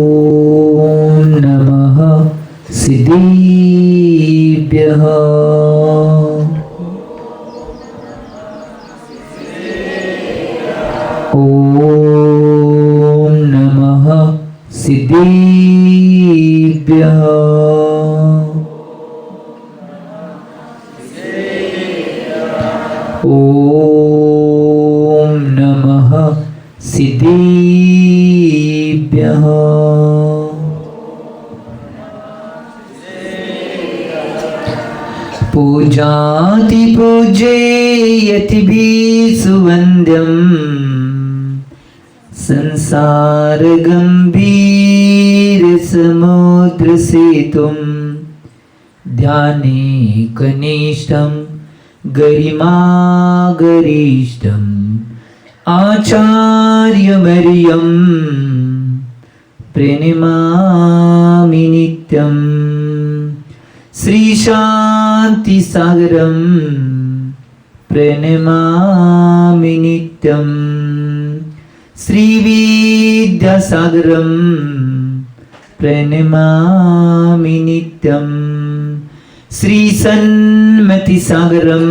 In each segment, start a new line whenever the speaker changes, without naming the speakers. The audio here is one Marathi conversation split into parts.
ओम नमः सिद्धेभ्यः। ओम नमः सिद्धेभ्यः। ओम नमः सिद्धेभ्यः। पूजाति पूजयतिभिः सुवन्द्यम् संसार गंभीर समुद्र सेतुं ध्याने कनिष्ठं गरिमा गरिष्ठम् आचार्यवर्यं प्रणमामि नित्यं। श्री शांति सागरं प्रणमामि नित्यं। श्री विद्यासागरं प्रणमामि नित्यं। श्री सन्मतिसागरं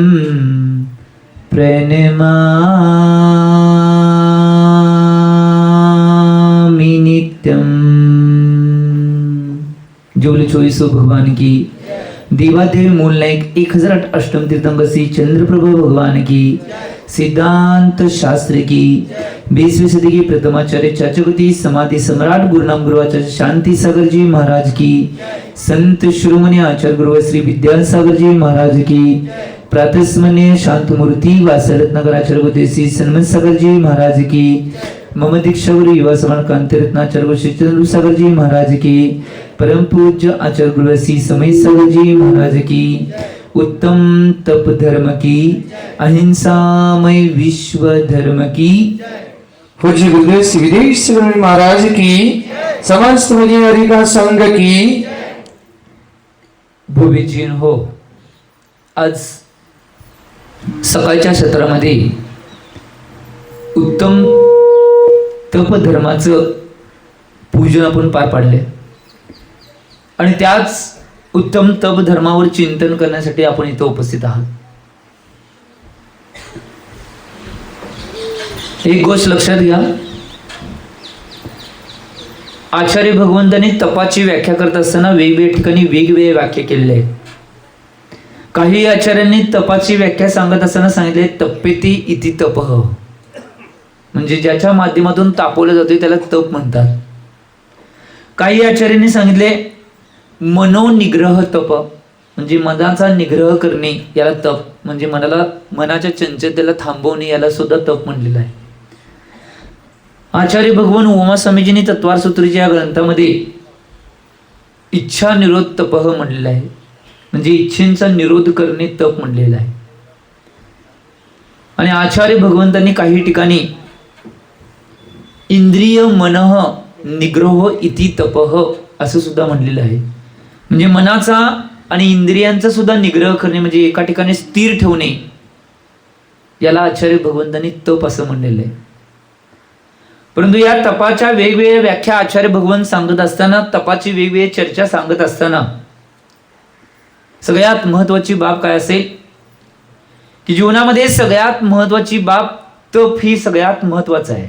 प्रणमामि नित्यं। जोली चोईसो भगवान की, देवादेव मूल नायक 1008 अष्टम तीर्थंकर श्री चंद्रप्रभु भगवान की, सिद्धांत शास्त्र की, 20वीं सदी की प्रथमाचार्य चाचगति समाधि सम्राट गुरुनाम गुरुआचार्य शांति सागर जी महाराज की, संत शिरोमणि आचार्य गुरु श्री विद्यासागर जी महाराज की, प्रातस्मरणीय शांत मूर्ति वासरत्नगर आचार्य श्री सन्मत सागर जी महाराज की, मम दीक्षा गुरु युवा समान कांति रत्नाचार्य श्री चंद्र सागर जी महाराज की, परम पूज्य आचार्य गुरु श्री समय सागर जी महाराज की, उत्तम तप धर्म की, अहिंसामय विश्व धर्म की,
पूज्य गुरुदेव श्री विदेश महाराज की, समस्त हरि का संघ की।
भूमिजीन हो, आज सकाळच्या सत्रामध्ये उत्तम तप धर्माचं पूजन आपण पार पाडले आणि त्याच उत्तम तप धर्मावर चिंतन करण्यासाठी आपण इथं उपस्थित आहात। एक गोष्ट लक्षात घ्या, आचार्य भगवंतांनी तपाची व्याख्या करत असताना वेगवेगळ्या ठिकाणी वेगवेगळे वाक्य केलेले आहेत। काही आचार्यांनी तपाची व्याख्या सांगत असताना सांगितले तप्पेती इति तपः, म्हणजे ज्याच्या माध्यमातून तापवलं जाते त्याला तप म्हणतात। काही आचार्यांनी सांगितले मनोनिग्रह तप, म्हणजे मनाचा निग्रह करणे याला तप, म्हणजे मनाच्या चंचलतेला थांबवणे याला सुद्धा तप म्हणलेलं आहे। आचार्य भगवान उमा स्वामीजींनी तत्वार सूत्रीच्या ग्रंथामध्ये इच्छा निरोध तपः म्हणलेलं आहे, म्हणजे इच्छेचा निरोध करणे तप म्हणलेलं आहे। आणि आचार्य भगवंतांनी काही ठिकाणी इंद्रिय मनः निग्रह इति तपः असं सुद्धा म्हणलेलं आहे, म्हणजे मनाचा आणि इंद्रियांचा सुद्धा निग्रह करणे म्हणजे एका ठिकाणी स्थिर ठेवणे याला आचार्य भगवंतांनी तप असं म्हणलेलं आहे। परंतु या तपाच्या वेगवेगळ्या व्याख्या आचार्य भगवंत सांगत असताना, तपाची वेगवेगळी चर्चा सांगत असताना सगळ्यात महत्वाची बाब काय असेल की जीवनामध्ये सगळ्यात महत्वाची बाब तप ही सगळ्यात महत्वाचं आहे।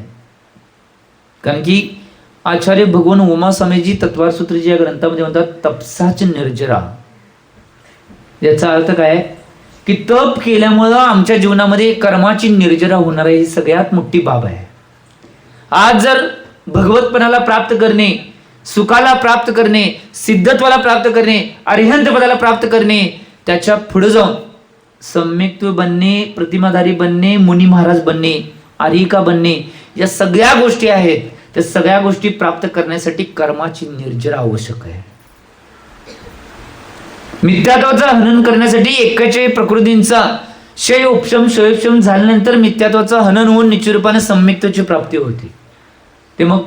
कारण की आचार्य भगवान उमा स्वामीजी तत्वार सूत्रीच्या या ग्रंथामध्ये म्हणतात तपसाच निर्जरा। याचा अर्थ काय की तप केल्यामुळं आमच्या जीवनामध्ये कर्माची निर्जरा होणार आहे, ही सगळ्यात मोठी बाब आहे। आज जर भगवतपणाला प्राप्त करणे, सुखाला प्राप्त करणे, सिद्धत्वाला प्राप्त करणे, अरिहंत पदाला प्राप्त करणे, त्याच्या पुढे जाऊन सम्यक्त्व बनणे, प्रतिमाधारी बनणे, मुनी महाराज बनणे, आर्यिका बनणे, या सगळ्या गोष्टी आहेत। त्या सगळ्या गोष्टी प्राप्त करण्यासाठी कर्माची निर्जरा आवश्यक आहे। मिथ्यात्वाचं हनन करण्यासाठी एकाचे प्रकृतींचा क्षय उपशम क्षयोपशम झाल्यानंतर मिथ्यात्वाचं हनन होऊन निश्चितरूपाने सम्यक्त्वाची प्राप्ती होते। ते मग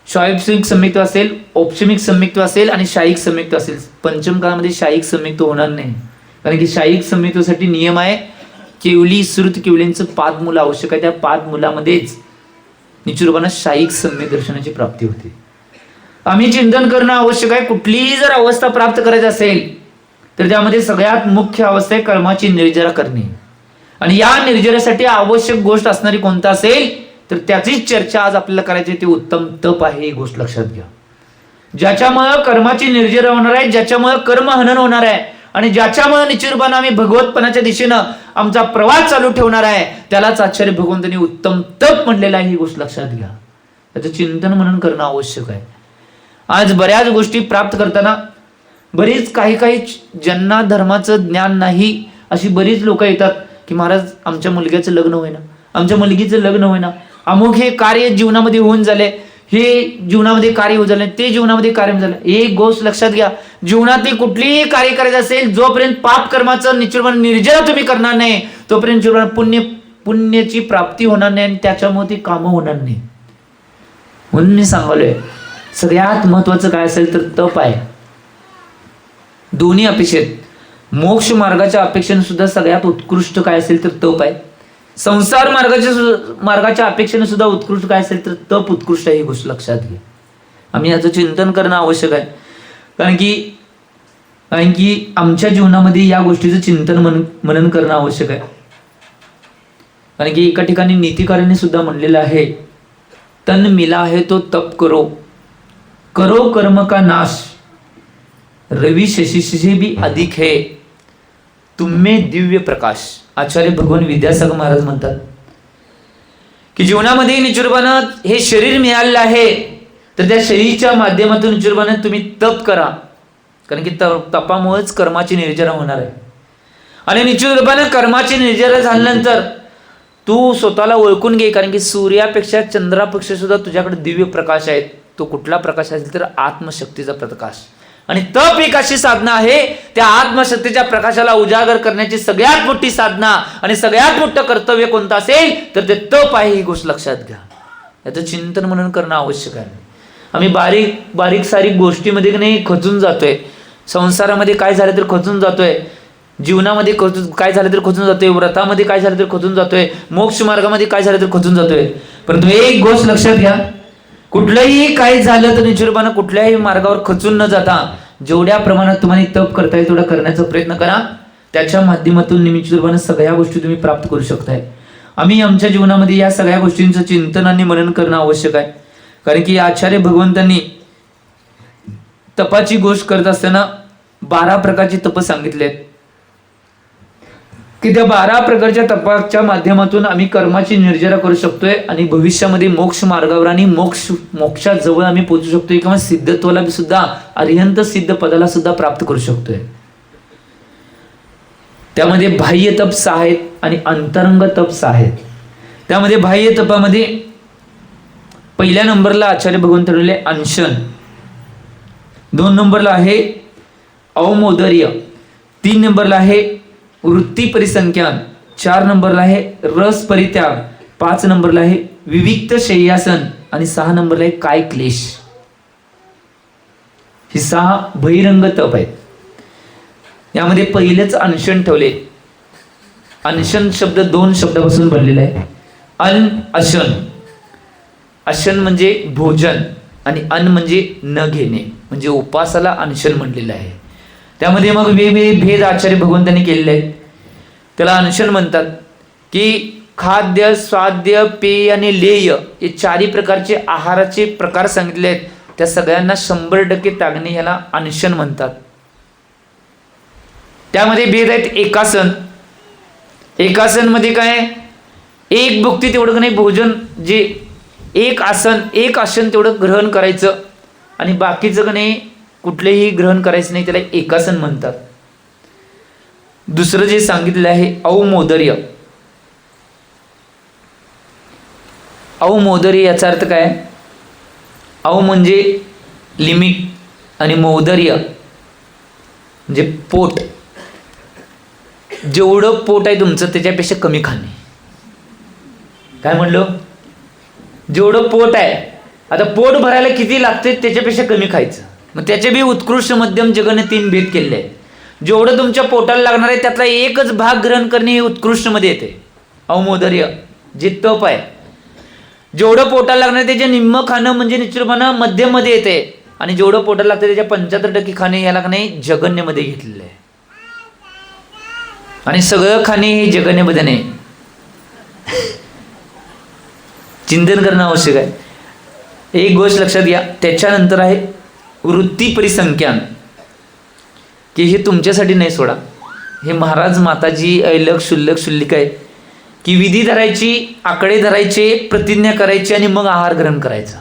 क्षयोपशमिक सम्यक्त्व असेल, औपशमिक सम्यक्त्व असेल आणि शायिक सम्यक्त्व असेल। पंचम काळामध्ये शायिक सम्यक्त्व होणार नाही, कारण की शायिक सम्यक्त्वासाठी नियम आहे केवली श्रुत केवलींचं पादमूल आवश्यक आहे। त्या पादमूलामध्येच निश्चितरूपाने शायिक सम्यक दर्शनाची प्राप्ती होते। आम्ही चिंतन करणं आवश्यक आहे. कुठलीही जर अवस्था प्राप्त करायची असेल तर त्यामध्ये सगळ्यात मुख्य अवस्था आहे कर्माची निर्जरा करणे. आणि या निर्जरेसाठी आवश्यक गोष्ट असणारी कोणता असेल तर त्याचीच चर्चा आज आपल्याला करायची. ते उत्तम तप आहे, ही गोष्ट लक्षात घ्या. ज्याच्यामुळं कर्माची निर्जरा होणार आहे, ज्याच्यामुळं कर्म हनन होणार आहे आणि ज्याच्यामुळे निश्चितपणे आम्ही भगवतपणाच्या दिशेनं आमचा प्रवास चालू ठेवणार आहे, त्यालाच आचार्य भगवंतांनी उत्तम तप म्हणलेला आहे. ही गोष्ट लक्षात घ्या. त्याचं चिंतन मनन करणं आवश्यक आहे. आज बऱ्याच गोष्टी प्राप्त करताना बरीच काही ज्यांना धर्माचं ज्ञान नाही अशी बरीच लोक येतात की महाराज आमच्या मुलग्याचं लग्न होईना, आमच्या मुलगीचं लग्न होईना, अमुक हे कार्य जीवनामध्ये होऊन झाले, हे जीवनामध्ये कार्य होऊन झाले, ते जीवनामध्ये कार्य झालं. एक गोष्ट लक्षात घ्या, जीवनातली कुठलीही कार्य करायचं असेल जोपर्यंत पाप कर्माचं निश्चितपणे निर्जरा तुम्ही करणार नाही तोपर्यंत पुण्याची प्राप्ती होणार नाही आणि त्याच्यामुळे ती कामं होणार नाही. म्हणून मी सांगालोय सगळ्यात महत्वाचं काय असेल तर तप आहे. दोन्ही अपेक्षेत मोक्ष मार्गाच्या अपेक्षेने सुद्धा सगळ्यात उत्कृष्ट काय असेल तर तप आहे. संसार मार्गाच्या अपेक्षेने सुद्धा उत्कृष्ट काय असेल तर तप उत्कृष्ट आहे. ही गोष्ट लक्षात घ्या. आम्ही याचं चिंतन करणं आवश्यक आहे. कारण की आमच्या जीवनामध्ये या गोष्टीचं चिंतन मनन करणं आवश्यक आहे. कारण की एका ठिकाणी नीतिकारांनी सुद्धा म्हणलेलं आहे, तन मिला है तो तप करो, करो कर्म का नाश, रवि शशि से भी अधिक है तुम्हें दिव्य प्रकाश. आचार्य भगवान विद्यासागर महाराज म्हणतात की जीवनामध्ये निश्चितपणे हे शरीर मिळालेलं आहे तर त्या शरीराच्या माध्यमातून निश्चितपणे तुम्ही तप करा. कारण की तपामुळेच कर्माची निर्जरा होणार आहे. आणि निश्चितपणे कर्माची निर्जरा झाल्यानंतर तू स्वतःला ओळखून घे. कारण की सूर्यापेक्षा चंद्रापेक्षा सुद्धा तुझ्याकडे दिव्य प्रकाश आहे. तो कुठला प्रकाश असेल तर आत्मशक्तीचा प्रकाश. आणि तप एक अशी साधना आहे, त्या आत्मशक्तीच्या प्रकाशाला उजागर करण्याची सगळ्यात मोठी साधना आणि सगळ्यात मोठं कर्तव्य कोणतं असेल तर ते तप आहे. ही गोष्ट लक्षात घ्या. याचं चिंतन मनन करणं आवश्यक आहे. आम्ही बारीक सारीक गोष्टीमध्ये नाही खचून जातोय. संसारामध्ये काय झालं तर खचून जातोय, जीवनामध्ये काय झालं तर खचून जातोय, व्रतामध्ये काय झालं तर खचून जातोय, मोक्ष मार्गामध्ये काय झालं तर खचून जातोय. परंतु एक गोष्ट लक्षात घ्या, कुठलंही काही झालं तर निश्चितपणे कुठल्याही मार्गावर खचून न जाता जेवढ्या प्रमाणात तुम्हाला तप करता येईल तेवढा करण्याचा प्रयत्न करा. त्याच्या माध्यमातून निश्चितपणे सगळ्या गोष्टी तुम्ही प्राप्त करू शकताय. आम्ही आमच्या जीवनामध्ये या सगळ्या गोष्टींचं चिंतन आणि मनन करणं आवश्यक आहे. कारण की आचार्य भगवंतांनी तपाची गोष्ट करत असताना 12 प्रकारची तप सांगितले आहेत की त्या 12 प्रकारच्या तपाच्या माध्यमातून आम्ही कर्माची निर्जरा करू शकतोय आणि भविष्यामध्ये मोक्ष मार्गावर आणि मोक्षात जवळ आम्ही पोहोचू शकतोय किंवा सिद्धत्वाला सुद्धा अरिहंत सिद्ध पदाला सुद्धा प्राप्त करू शकतोय. त्यामध्ये बाह्य तप 6 आहेत आणि अंतरंग तप 6 आहेत. त्यामध्ये बाह्य तपामध्ये पहिल्या नंबरला आचार्य भगवंत ठरवले अनशन, 2 नंबरला आहे अवमोदर्य, 3 नंबरला आहे वृत्ती परिसंख्यान, 4 नंबरला आहे रस परित्याग, 5 नंबरला आहे विविक्त शय्यासन आणि 6 नंबरला आहे काय क्लेश. ही 6 बहिरंग तप आहेत. यामध्ये पहिलेच अनशन ठेवले. अनशन शब्द 2 शब्दापासून बनलेला आहे. अशन, अशन म्हणजे भोजन आणि अन्न म्हणजे न घेणे, म्हणजे उपासाला अनशन म्हणलेलं आहे. त्यामध्ये मग वेगवेगळे भेद आचार्य भगवंतांनी केलेले आहेत. त्याला अनशन म्हणतात की खाद्य, स्वाद्य, पेय आणि लेय हे 4 प्रकारचे आहाराचे प्रकार सांगितले आहेत. त्या सगळ्यांना 100% टाकणे याला अनशन म्हणतात. त्यामध्ये भेद आहेत. एकासन, एकासन मध्ये काय, एक भुक्ती तेवढं नाही, भोजन जे एक आसन तेवढं ग्रहण करायचं आणि बाकीचं का नाही कुठलेही ग्रहण करायचं नाही, त्याला एकासन म्हणतात. दुसरं जे सांगितलं आहे अवमोदर्य. अवमोदर्य याचा अर्थ काय, अव म्हणजे लिमिट आणि मौदर्य म्हणजे पोट. जेवढं पोट आहे तुमचं त्याच्यापेक्षा कमी खाणे. काय म्हणलं, जेवढं पोट आहे, आता पोट भरायला किती लागते त्याच्यापेक्षा कमी खायचं. मग त्याचे बी उत्कृष्ट मध्यम जगाने 3 भेद केलेले आहेत. जेवढं तुमच्या पोटाला लागणार आहे त्यातला एकच भाग ग्रहण करणे हे उत्कृष्ट मध्ये येते. अवमोदर्य जे तप आहे, जेवढं पोटाला लागणार आहे त्याचे निम्म खाणं म्हणजे निश्चितपणे मध्यम मध्ये येते. आणि जेवढं पोटाला लागतं त्याच्या 75% खाणे याला का नाही जगन्यमध्ये घेतलेलं आहे. आणि सगळं खाणे हे जगन्यमध्ये नाही. चिंतन करणं आवश्यक आहे. एक गोष्ट लक्षात घ्या. त्याच्यानंतर आहे वृत्ती परिसंख्यान, की हे तुमच्यासाठी नाही सोडा, हे महाराज माताजी ऐलक शुल्लक शुल्लिक आहे, की विधी धरायची, आकडे धरायचे, प्रतिज्ञा करायची आणि मग आहार ग्रहण करायचा.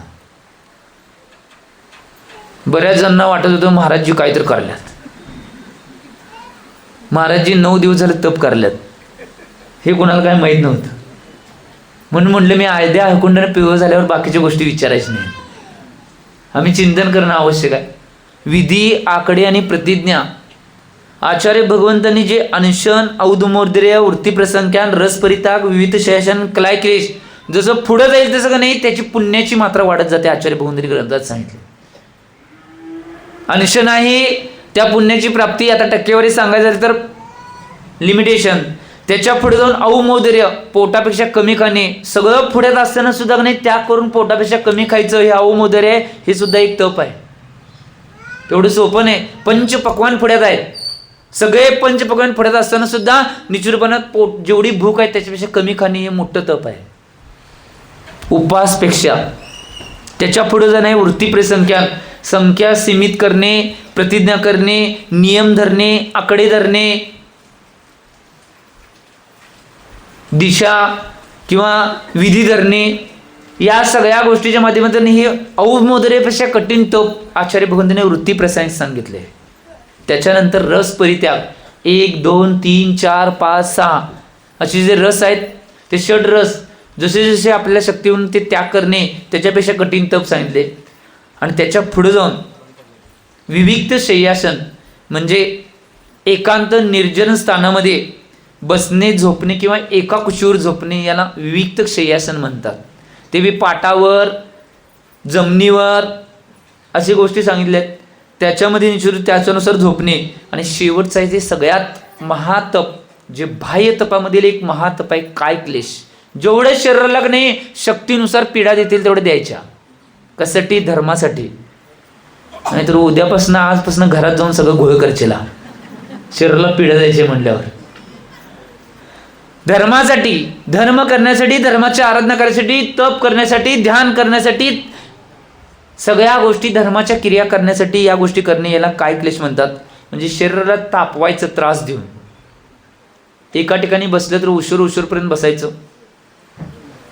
बऱ्याच जणांना वाटत होतं महाराजजी काहीतरी करल्यात, महाराजजी 9 दिवस झाले तप करल्यात, हे कोणाला काय माहीत नव्हतं. म्हणून म्हटलं मी आयद्या ऐकून पिवळ झाल्यावर बाकीच्या गोष्टी विचारायच्या नाही. आम्ही चिंतन करणं आवश्यक आहे. विधी, आकडे आणि प्रतिज्ञा, आचार्य भगवंतांनी जे अनशन, औदुमोर्दर्य, वृत्तीप्रसंख्यान, रसपरिताग, विविध शयशन, क्लायक्लेश जसं पुढं जाईल तसं का नाही त्याची पुण्याची मात्रा वाढत जाते. आचार्य भगवंतांनी ग्रंथात सांगितले. अनशन आहे त्या पुण्याची प्राप्ती. आता टक्केवारी सांगायचं झाली तर लिमिटेशन. त्याच्या पुढे जाऊन औमोदर्य, पोटापेक्षा कमी खाणे. सगळं पुढ्यात असताना सुद्धा नाही त्याग करून पोटापेक्षा कमी खायचं, हे औमोदर्य आहे. हे सुद्धा एक तप आहे. तेवढं सोपं नाही. पंचपक्वान पुढ्यात आहेत. सगळे पंचपक्वान पुढ्यात असताना सुद्धा निचूरपणात पोट जेवढी भूक आहे त्याच्यापेक्षा कमी खाणे हे मोठं तप आहे. उपासपेक्षा त्याच्या पुढे जाणे वृत्ती परिसंख्यान, संख्या सीमित करणे, प्रतिज्ञा करणे, नियम धरणे, आकडे धरणे, दिशा किंवा विधी धरणे, या सगळ्या गोष्टीच्या माध्यमातून हे औमोदर्यापेक्षा कठीण तप आचार्य भगवंतांनी वृत्ती प्रसाद सांगितले. त्याच्यानंतर रस परित्याग, 1, 2, 3, 4, 5, 6 असे जे रस आहेत ते षड रस, जसे जसे आपल्या शक्तीहून ते त्याग करणे त्याच्यापेक्षा कठीण तप सांगितले. आणि त्याच्या पुढे जाऊन विविक्त शय्यासन, म्हणजे एकांत निर्जन स्थानामध्ये बसणे, झोपणे किंवा एका कुशीवर झोपणे, याला विविक्त शय्यासन म्हणतात. ते बी पाटावर, जमिनीवर अशी गोष्टी सांगितल्या आहेत. त्याच्यामध्ये निश्चित त्याच्यानुसार झोपणे. आणि शेवटचं आहे ते सगळ्यात महातप, जे बाह्य तपामधील एक महातप आहे कायक्लेश. जेवढे शरीराला नाही शक्तीनुसार पीडा देतील तेवढे द्यायच्या. कशासाठी? धर्मासाठी. नाहीतर उद्यापासून आजपासून घरात जाऊन सगळं घोळ करचेला, शरीराला पीडा द्यायचे म्हणल्यावर. धर्मासाठी, धर्म करण्यासाठी, धर्माची आराधना करण्यासाठी, तप करण्यासाठी, ध्यान करण्यासाठी, सगळ्या गोष्टी धर्माच्या क्रिया करण्यासाठी या गोष्टी करणे, याला काय क्लेश म्हणतात. म्हणजे शरीराला तापवायचं, त्रास देऊन. एका ठिकाणी बसलं तर उशीरपर्यंत बसायचं.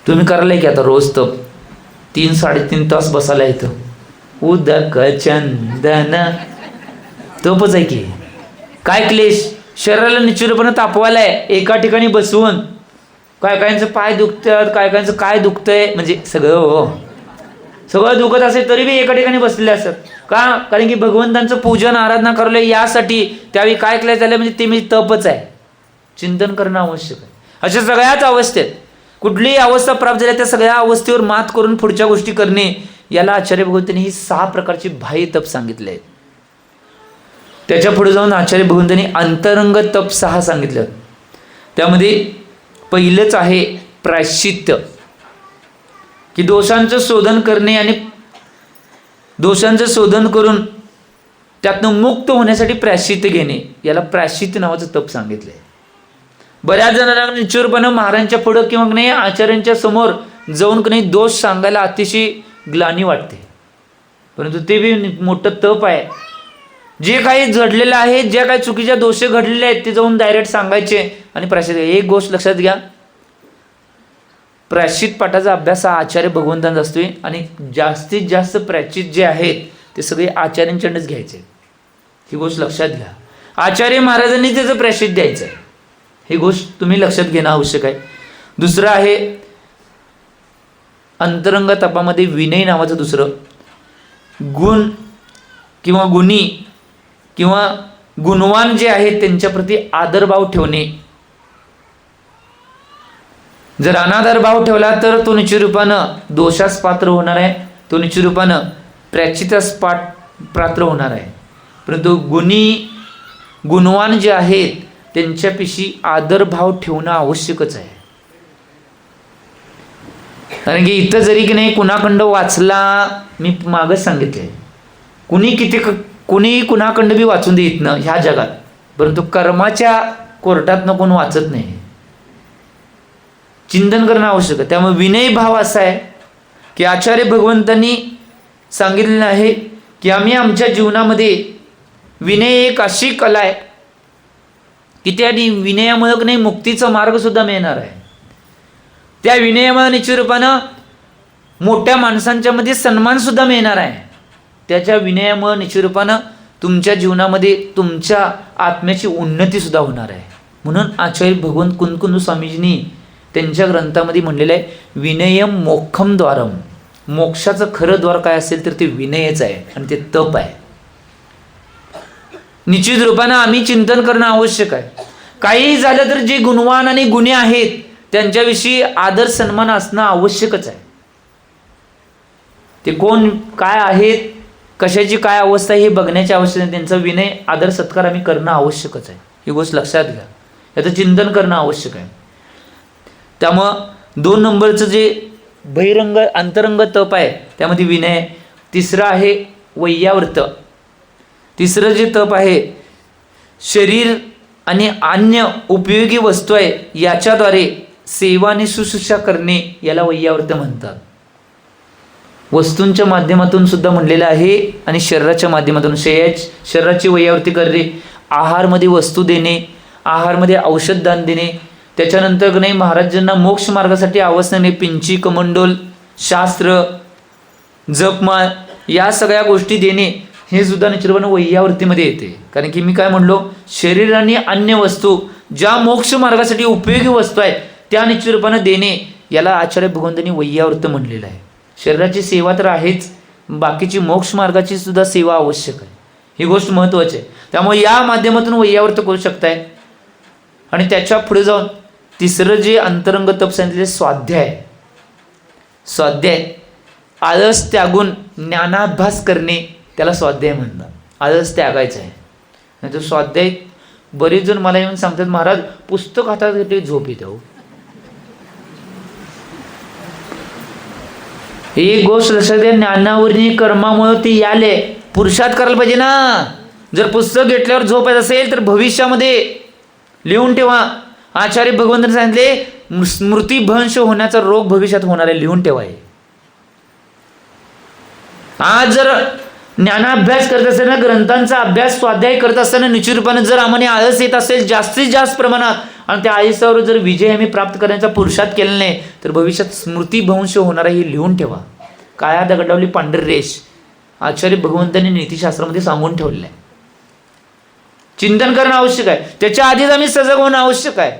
तुम्ही करायला की आता रोज तप 3-3.5 तास बसायला येतं. उदक चंदन तपच आहे की. काय क्लेश? शरीराला निश्चितपणे तापवायला आहे एका ठिकाणी बसवून. काय कायांचं पाय दुखतात, काय कायांचं काय दुखतंय, म्हणजे सगळं हो सगळं दुखत असेल तरी बी एका ठिकाणी बसलेले असतात. का? कारण की भगवंतांचं पूजन आराधना करलं यासाठी. त्यावेळी काय क्लेश झालं म्हणजे ते मी तपच आहे. चिंतन करणं आवश्यक आहे. अशा सगळ्याच अवस्थेत कुठलीही अवस्था प्राप्त झाल्या त्या सगळ्या अवस्थेवर मात करून पुढच्या गोष्टी करणे, याला आचार्य भगवंतांनी ही 6 प्रकारची बाह्य तप सांगितले आहेत. त्याच्या पुढे जाऊन आचार्य भगवंतांनी अंतरंग तप 6 सांगितलं. त्यामध्ये पहिलंच आहे प्रायश्चित्त, की दोषांचं शोधन करणे आणि दोषांचं शोधन करून त्यातनं मुक्त होण्यासाठी प्रायश्चित्त घेणे, याला प्रायश्चित्त नावाचं तप सांगितलंय. बऱ्याच जणांना निश्चितपणे महाराजांच्या पुढं किंवा नाही आचार्यांच्या समोर जाऊन की नाही दोष सांगायला अतिशय ग्लानी वाटते, परंतु ते बी मोठं तप आहे. जे काही घडलेलं आहे, ज्या काही चुकीच्या दोष घडलेले आहेत ते जाऊन डायरेक्ट सांगायचे आणि प्रायश्चित्त. एक गोष्ट लक्षात घ्या, प्रायश्चित पाठाचा अभ्यास हा आचार्य भगवंतांचा असतोय आणि जास्तीत जास्त प्रायश्चित जे आहेत ते सगळे आचार्यांच्याकडूनच घ्यायचे. ही गोष्ट लक्षात घ्या. आचार्य महाराजांनी त्याचं प्रायश्चित द्यायचं आहे. ही गोष्ट तुम्ही लक्षात घेणं आवश्यक आहे. दुसरं आहे अंतरंग तपामध्ये विनय नावाचं दुसरं. गुण किंवा गुणी किंवा गुणवान जे आहेत त्यांच्याप्रती आदरभाव ठेवणे. जर अनादर भाव ठेवला तर तो निश्चित रूपानं दोषास पात्र होणार आहे, तो निश्चित रूपानं प्रायश्चित्तास पात्र होणार आहे. परंतु गुणवान जे आहेत त्यांच्यापाशी आदरभाव ठेवणं आवश्यकच आहे. कारण की इथं जरी की नाही कुणाखंड वाचला, मी मागच सांगितले कुणी कुणाकडं बी वाचून देत ना ह्या जगात, परंतु कर्माच्या कोर्टातनं कोण वाचत नाही. चिंतन करणं आवश्यक आहे. त्यामुळे विनय भाव असा आहे की आचार्य भगवंतांनी सांगितलेलं आहे की आम्ही आमच्या जीवनामध्ये विनय एक अशी कला आहे की त्या विनयामुळे नाही मुक्तीचा मार्ग सुद्धा मिळणार आहे. त्या विनयामुळे निश्चित रूपानं मोठ्या माणसांच्या मध्ये सन्मान सुद्धा मिळणार आहे. त्याच्या विनयामुळे निश्चित रूपानं तुमच्या जीवनामध्ये तुमच्या आत्म्याची उन्नती सुद्धा होणार आहे. म्हणून आचार्य भगवंत कुंदकुंद स्वामीजींनी त्यांच्या ग्रंथामध्ये म्हणलेलं आहे विनयम मोक्षम द्वारम. मोक्षाचं खरं द्वार काय असेल तर ते विनयच आहे आणि ते तप आहे. निश्चित रूपानं आम्ही चिंतन करणं आवश्यक आहे. काही झालं तर जे गुणवान आणि गुणी आहेत त्यांच्याविषयी आदर सन्मान असणं आवश्यकच आहे. ते कोण काय आहेत, कशाची काय अवस्था हे बघण्याची आवश्यकता नाही. त्यांचा विनय आदर सत्कार आम्ही करणं आवश्यकच आहे. ही गोष्ट लक्षात घ्या. याचं चिंतन करणं आवश्यक आहे. त्यामुळं 2 नंबरचं जे बहिरंग अंतरंग तप आहे त्यामध्ये विनय. तिसरं आहे वैयावर्त. तिसरं जे तप आहे शरीर आणि अन्य उपयोगी वस्तू आहे याच्याद्वारे सेवा आणि शुश्रूषा करणे याला वैयावर्त म्हणतात. वस्तूंच्या माध्यमातून सुद्धा म्हणलेलं आहे आणि शरीराच्या माध्यमातून शरीराची वैयावर्ती करणे. आहारमध्ये वस्तू देणे, आहारमध्ये औषध दान देणे, त्याच्यानंतर नाही महाराजांना मोक्ष मार्गासाठी आवश्यक पिंची कमंडोल शास्त्र जपमाळ या सगळ्या गोष्टी देणे हे सुद्धा निश्चितपणे वैयावर्तीमध्ये येते. कारण की मी काय म्हणलो शरीर आणि अन्य वस्तू ज्या मोक्ष मार्गासाठी उपयोगी वस्तू आहेत त्या निश्चित रूपाने देणे याला आचार्य भगवंतांनी वैयावर्त म्हणलेलं आहे. शरीराची सेवा तर आहेच, बाकीची मोक्ष मार्गाची सुद्धा सेवा आवश्यक आहे. ही गोष्ट महत्त्वाची आहे. त्यामुळे या माध्यमातून वैयावर्त करू शकताय. आणि त्याच्या पुढे जाऊन तिसरं जे अंतरंग तप सांगितले स्वाध्याय. स्वाध्याय आळस त्यागून ज्ञानाभ्यास करणे त्याला स्वाध्याय म्हणतात. आळस त्यागायचं आहे. नाही तर स्वाध्याय बरेच जण मला येऊन सांगतात महाराज पुस्तक हातात घेतले झोप येते. ही गोष्ट लक्षात घ्या. ज्ञानावरणी कर्मामुळे ती याले पुरुषार्थ करायला पाहिजे ना. जर पुस्तक घेतल्यावर झोप येत असेल तर भविष्यामध्ये लिहून ठेवा. आचार्य भगवंतांनी सांगितले स्मृतिभ्रंश होण्याचा रोग भविष्यात होणार आहे, लिहून ठेवा. आज जर ज्ञानाभ्यास करत असेल ना, ग्रंथांचा अभ्यास स्वाध्याय करत असताना निश्चित रूपाने जर आम्हाला आळस येत असेल जास्तीत जास्त प्रमाणात आणि त्या आळसावर जर विजय आम्ही प्राप्त करण्याचा पुरुषार्थ केला नाही तर भविष्यात स्मृतिभ्रंश होणार आहे, हे लिहून ठेवा. काळ्या दगडावली पांढरी रेष आचार्य भगवंतांनी नीतिशास्त्रामध्ये सांगून ठेवलेलं आहे. चिंतन करणं आवश्यक आहे. त्याच्या आधीच आम्ही सजग होणं आवश्यक आहे.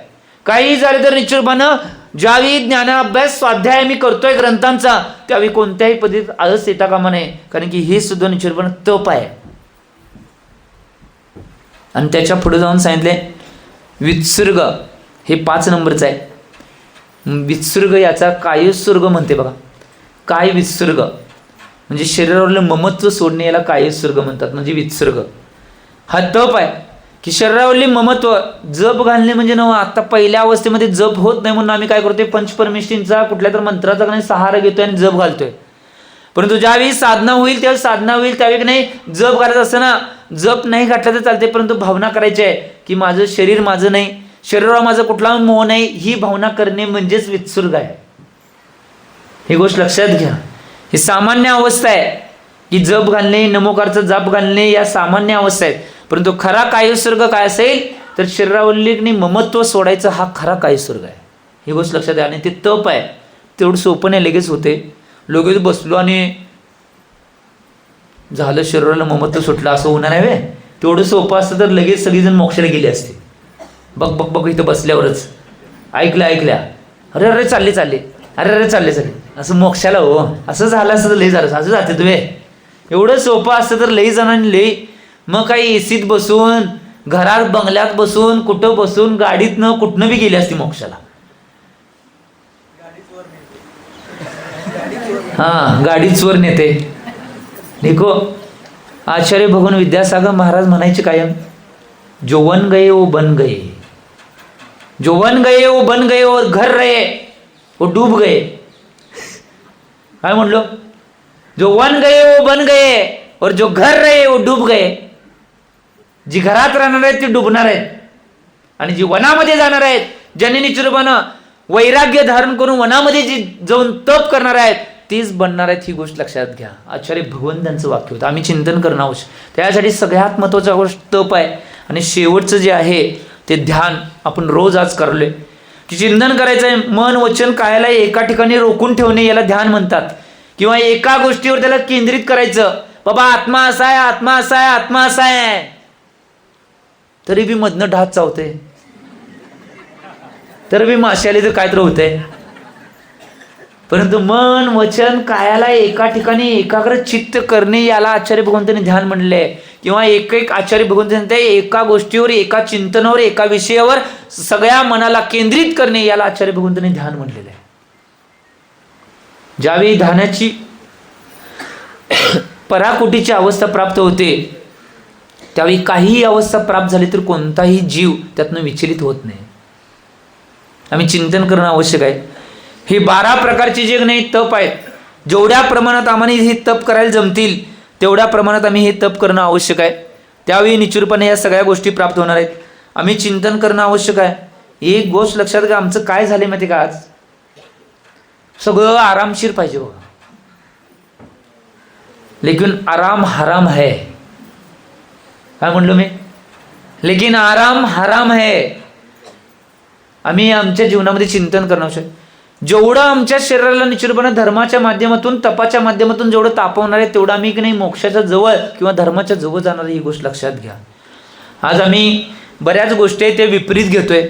काही झाले तर निश्चित रूपानं ज्यावेळी ज्ञानाभ्यास स्वाध्याय आम्ही करतोय ग्रंथांचा त्यावेळी कोणत्याही पद्धतीत आळस येता कामा नये. कारण की हे सुद्धा निश्चित रूपानं तप आहे. आणि त्याच्या पुढे जाऊन सांगितले वित्सर्ग. हे 5 नंबरचं आहे. वित्सर्ग याचा कायोत्सर्ग म्हणते बघा. काय वित्सर्ग म्हणजे शरीरावरलं ममत्व सोडणे याला कायोत्सर्ग म्हणतात. म्हणजे वित्सर्ग हा तप आहे की शरीरावरली ममत्व जप घालणे म्हणजे न आता पहिल्या अवस्थेमध्ये जप होत नाही म्हणून आम्ही काय करतोय पंचपरमेष्ठींचा कुठल्या तर मंत्राचा नाही सहारा घेतोय आणि जप घालतोय. परंतु ज्यावेळी साधना होईल त्यावेळी साधना होईल त्यावेळी नाही जप घालत असताना जप नाही घातला तर चालते, परंतु भावना करायची आहे की माझं शरीर माझं नाही, शरीरावर माझा कुठला मोह नाही, ही भावना करणे म्हणजेच वित्सर्ग आहे. ही गोष्ट लक्षात घ्या. ही सामान्य अवस्था आहे की जप घालणे नमोकारचा जप घालणे या सामान्य अवस्था आहेत. परंतु खरा कायोत्सर्ग काय असेल तर शरीरावरली ममत्व सोडायचं हा खरा कायोत्सर्ग आहे. ही गोष्ट लक्षात द्या. आणि ते तप आहे तेवढं सोपं नाही, लगेच होते. लगेच बसलो आणि झालं शरीराला ममत्व सुटलं असं होणार आहे वे. तेवढं सोपं असतं तर लगेच सगळीजण मोक्षाला गेली असते. बघ बघ बघ इथं बसल्यावरच ऐकल्या अरे अरे चालले अरे चालले असं मोक्षाला हो असं झालं असतं तर लई झालं असं जाते तुम्ही. एवढं सोपं असतं तर लई जणांनी लई मग काही एसीत बसून घरात बंगल्यात बसून कुठं बसून गाडीतनं कुठनं बी गेली असती मोक्षाला. हा गाडीच वर नेते. देखो आचार्य भगवान विद्यासागर महाराज म्हणायचे कायम जो वन गए वो बन गए, जो वन गए वो बन गए और घर रहे वो डूब गए. काय म्हणलो? जो वन गए वो बन गए और जो घर रहे वो डूब गए. जी घरात राहणार आहेत ती डुबणार आहेत आणि जी वनामध्ये जाणार आहेत, ज्यांनी निश्चितपणे वैराग्य धारण करून वनामध्ये जी जाऊन तप करणार आहेत तीच बनणार आहेत. ही गोष्ट लक्षात घ्या. आचार्य भगवंतांचं वाक्य होतं. आम्ही चिंतन करणं आवश्यक. त्यासाठी सगळ्यात महत्वाचा गोष्ट तप आहे. आणि शेवटचं जे आहे ते ध्यान आपण रोज आज करलोय की चिंतन करायचं आहे. मन वचन कायाला एका ठिकाणी रोखून ठेवणे याला ध्यान म्हणतात. किंवा एका गोष्टीवर त्याला केंद्रित करायचं. बाबा आत्मा असा आहे, आत्मा असा आहे, आत्मा असा आहे, तरी बी मधनं ढात चावते, तर बी माशी आली तर काय तर होतंय. परंतु मन वचन कायाला एका ठिकाणी एकाग्र चित्त करणे याला आचार्य भगवंतांनी ध्यान म्हणले. किंवा एक आचार्य भगवंतांनी एका गोष्टीवर, एका चिंतनावर, एका विषयावर सगळ्या मनाला केंद्रित करणे याला आचार्य भगवंतांनी ध्यान म्हणलेलं आहे. ज्यावेळी ध्यानाची पराकोटीची अवस्था प्राप्त होते त्यावेळी काहीही अवस्था प्राप्त झाली तर कोणताही जीव त्यातनं विचलित होत नाही. आम्ही चिंतन करणं आवश्यक आहे. हे 12 प्रकारचे जे नाही तप आहेत, जेवढ्या प्रमाणात आम्हाला हे तप करायला जमतील तेवढ्या प्रमाणात आम्ही हे तप करणं आवश्यक आहे. त्यावेळी निश्चितपणे या सगळ्या गोष्टी प्राप्त होणार आहेत. आम्ही चिंतन करणं आवश्यक आहे. एक गोष्ट लक्षात घ्या, आमचं काय झाले माहिती का, आज सगळं आरामशीर पाहिजे बघा, लेकिन आराम हराम है. काय म्हणलो मी? लेकिन आराम हराम है. आम्ही आमच्या जीवनामध्ये चिंतन करणं आवश्यक. जेवढं आमच्या शरीराला निश्चितपणे धर्माच्या माध्यमातून, तपाच्या माध्यमातून जेवढं तापवणार आहे तेवढं आम्ही की नाही मोक्षाच्या जवळ किंवा धर्माच्या जवळ जाणार, ही गोष्ट लक्षात घ्या. आज आम्ही बऱ्याच गोष्टी आहेत त्या विपरीत घेतोय.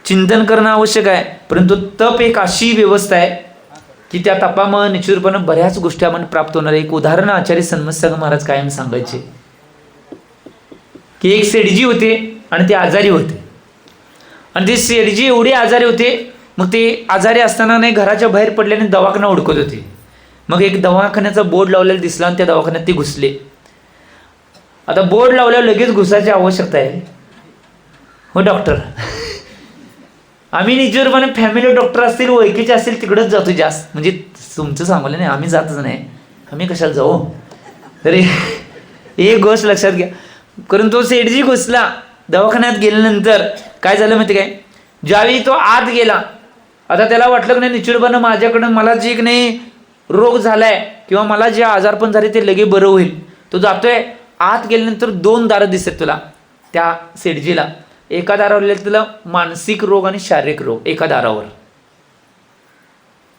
चिंतन करणं आवश्यक आहे, परंतु तप एक अशी व्यवस्था आहे की त्या तपामुळे निश्चितपणे बऱ्याच गोष्टी आम्हाला प्राप्त होणार आहे. एक उदाहरण आचार्य सन्मत्संग महाराज कायम सांगायचे की एक सेठजी होते आणि ते आजारी होते. आणि ते सेठजी एवढे आजारी होते, मग ते आजारी असताना नाही घराच्या बाहेर पडल्याने दवाखाना हुडकत होते. मग एक दवाखान्याचा बोर्ड लावलेला दिसला आणि त्या दवाखान्यात ते घुसले. आता बोर्ड लावल्यावर लगेच घुसायची आवश्यकता आहे हो डॉक्टर. आम्ही निश्चितपणे फॅमिली डॉक्टर असतील, ओळखीचे असतील तिकडंच जातो जास्त. म्हणजे तुमचं सांगायला नाही, आम्ही जातच नाही. आम्ही कशाला जाऊ? तरी एक गोष्ट लक्षात घ्या. कारण तो सेठजी घुसला. दवाखान्यात गेल्यानंतर काय झालं माहिती काय, ज्यावेळी तो आत गेला, आता त्याला वाटलं की नाही निश्चितपणे माझ्याकडं मला जे की नाही रोग झालाय किंवा मला जे आजारपण झाले ते लगे बरं होईल. तो जातोय आत गेल्यानंतर 2 दारं दिसतात तुला त्या सेठजीला. एका दारावर तुला मानसिक रोग आणि शारीरिक रोग एका दारावर.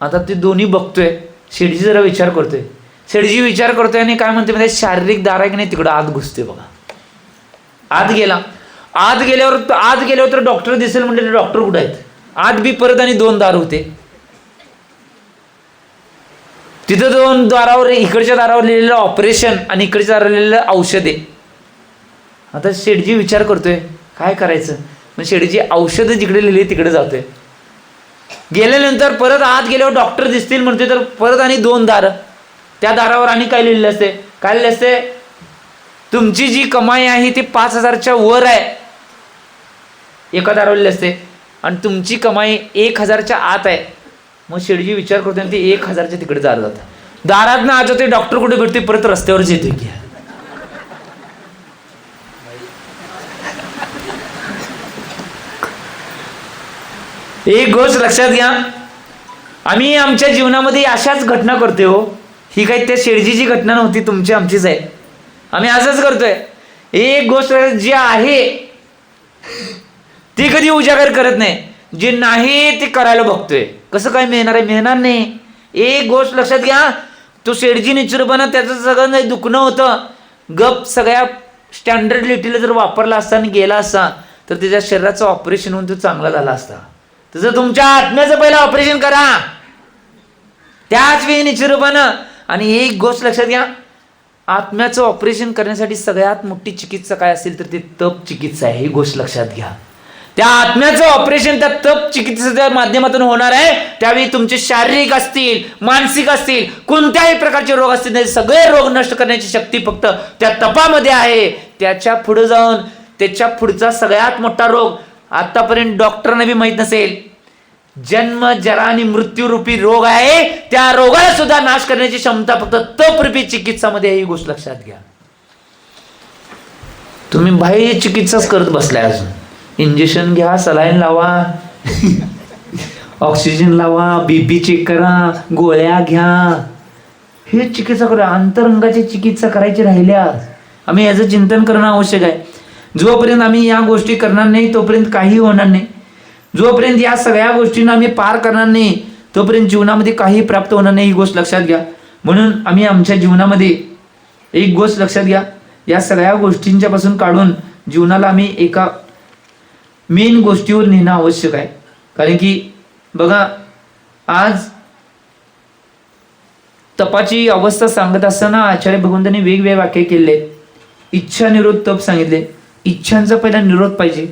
आता ते दोन्ही बघतोय. सेठजी जरा विचार करतोय. सेठजी विचार करतोय आणि काय म्हणते म्हणजे शारीरिक दार आहे की नाही तिकडं आत घुसते बघा. आत गेला. आत गेल्यावर तर डॉक्टर दिसेल म्हणजे डॉक्टर कुठे आहेत. आत बी परत आणि 2 दार होते. तिथं 2 दारावर, इकडच्या दारावर लिहिलेलं ऑपरेशन आणि इकडच्या दारावर लिहिलेलं औषध आहे. आता शेठजी विचार करतोय काय करायचं. मग शेठजी औषध जिकडे लिहिले तिकडे जातोय. गेल्यानंतर परत आत गेल्यावर डॉक्टर दिसतील म्हणते तर परत आणि 2 दार. त्या दारावर आणि काय लिहिलेलं असते, काय लिहिलं असते, तुमची जी कमाई आहे ती 5,000च्या वर आहे एका दारावर लिहिलं असते, आणि तुमची कमाई 1,000च्या आत आहे. मग शेठजी विचार करतो आणि ते 1,000च्या तिकडे दार जातं. दारात ना आज होते डॉक्टर कुठे भेटते, परत रस्त्यावरच येतोय की. एक गोष्ट लक्षात घ्या, आम्ही आमच्या जीवनामध्ये अशाच घटना करतोय हो. ही काही त्या शेठजीची घटना नव्हती, तुमची आमचीच आहे. आम्ही असंच करतोय. एक गोष्ट जी आहे ती कधी उजागर करत नाही, जे नाही ते करायला बघतोय. कसं काय मिळणार आहे? मिळणार नाही. एक गोष्ट लक्षात घ्या, तो शेठजी निश्चितपणे त्याचं सगळं दुखणं होतं, गप सगळ्या स्टँडर्ड लिटीला जर वापरला असता आणि गेला असता तर त्याच्या शरीराचं ऑपरेशन होऊन तो चांगला झाला असता. तसं तुमच्या आत्म्याचं पहिलं ऑपरेशन करा त्याच वेळी निश्चितपणे. आणि एक गोष्ट लक्षात घ्या, आत्म्याचं ऑपरेशन करण्यासाठी सगळ्यात मोठी चिकित्सा काय असेल तर ते तप चिकित्सा आहे. ही गोष्ट लक्षात घ्या. त्या आत्म्याचं ऑपरेशन त्या तप चिकित्सेच्या माध्यमातून होणार आहे. त्यावेळी तुमचे शारीरिक असतील, मानसिक असतील, कोणत्याही प्रकारचे रोग असतील, सगळे रोग नष्ट करण्याची शक्ती फक्त त्या तपामध्ये आहे. त्याच्या पुढे जाऊन त्याच्या पुढचा सगळ्यात मोठा रोग आतापर्यंत डॉक्टरना बी माहीत नसेल, जन्म जरा आणि मृत्यू रूपी रोग आहे. त्या रोगाला सुद्धा नाश करण्याची क्षमता फक्त तप रूपी चिकित्सामध्ये आहे. ही गोष्ट लक्षात घ्या. तुम्ही बाह्य चिकित्साच करत बसलाय अजून. इंजेक्शन घ्या, सलाईन लावा, ऑक्सिजन लावा, BP चेक करा, गोळ्या घ्या, हे चिकित्सा करा. अंतरंगाची चिकित्सा करायची राहिल्या. आम्ही याचं चिंतन करणं आवश्यक आहे. जोपर्यंत आम्ही या गोष्टी करणार नाही तोपर्यंत काही होणार नाही. जोपर्यंत या सगळ्या गोष्टींना आम्ही पार करणार नाही तोपर्यंत जीवनामध्ये काही प्राप्त होणार नाही. ही गोष्ट लक्षात घ्या. म्हणून आम्ही आमच्या जीवनामध्ये एक गोष्ट लक्षात घ्या, या सगळ्या गोष्टींच्या पासून काढून जीवनाला आम्ही एका मेन गोष्टीवर नेणं आवश्यक आहे. कारण की बघा, आज तपाची अवस्था सांगत असताना आचार्य भगवंतांनी वेगवेगळे वाक्य केले. इच्छा निरोध तप सांगितले. इच्छांचा पहिला निरोध पाहिजे.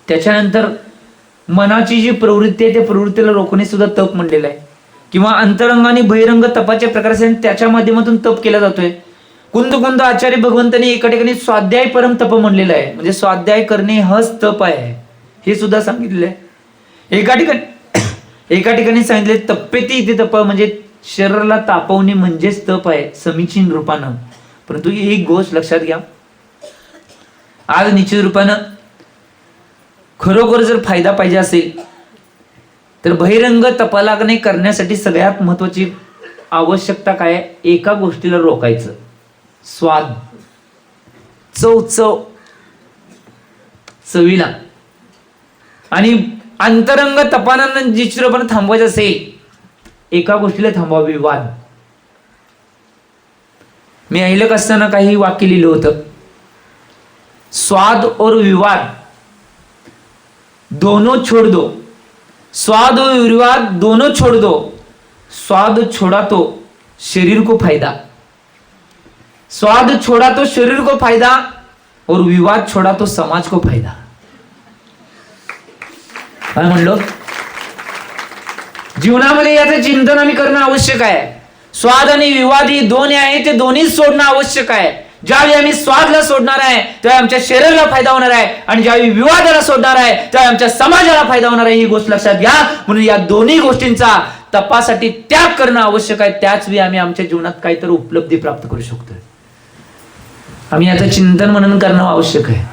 त्याच्यानंतर मनाची जी प्रवृत्ती आहे त्या प्रवृत्तीला रोखणे सुद्धा तप म्हणलेलं आहे. किंवा अंतरंग आणि बहिरंग तपाच्या प्रकारे त्याच्या माध्यमातून तप केला जातोय. कुंद आचार्य भगवंतांनी एका ठिकाणी स्वाध्याय परम तप म्हणलेलं आहे. म्हणजे स्वाध्याय करणे हच तप आहे, हे सुद्धा सांगितलेलं आहे. एका ठिकाणी सांगितले तप्पेती इथे तप, म्हणजे शरीराला तापवणे म्हणजेच तप आहे समीचीन रूपानं. परंतु एक गोष्ट लक्षात घ्या, आज निश्चित रूपानं खरोखर जर फायदा पाहिजे असेल तर बहिरंग तपाला करण्यासाठी सगळ्यात महत्वाची आवश्यकता काय आहे? एका गोष्टीला रोखायचं, स्वाद, चवीला. आणि अंतरंग तपानं निश्चितपणे थांबवायचं असेल एका गोष्टीला थांबवावी, वाद. मी ऐलक असताना काही वाक्य लिहिलं होतं, स्वाद और विवाद दोनों छोड़ दो, स्वाद और विवाद दोनों छोड़ दो, स्वाद छोड़ा तो शरीर को फायदा, स्वाद छोड़ा तो शरीर को फायदा और विवाद छोड़ा तो समाज को फायदा. काय म्हणलो? जीवनामध्ये याचं चिंतन आम्ही करणं आवश्यक आहे. स्वाद आणि विवाद ही दोन्ही आहे, ते दोन्ही सोडणं आवश्यक आहे. ज्यावेळी आम्ही स्वादला सोडणार आहे त्यावेळी आमच्या शरीराला फायदा होणार आहे, आणि ज्यावेळी विवादाला सोडणार आहे त्यावेळी आमच्या समाजाला फायदा होणार आहे. ही गोष्ट लक्षात घ्या. म्हणून या दोन्ही गोष्टींचा तपासाठी त्याग करणं आवश्यक आहे. त्याच वेळी आम्ही आमच्या जीवनात काहीतरी उपलब्धी प्राप्त करू शकतो. आम्ही याचं चिंतन मनन करणं आवश्यक आहे.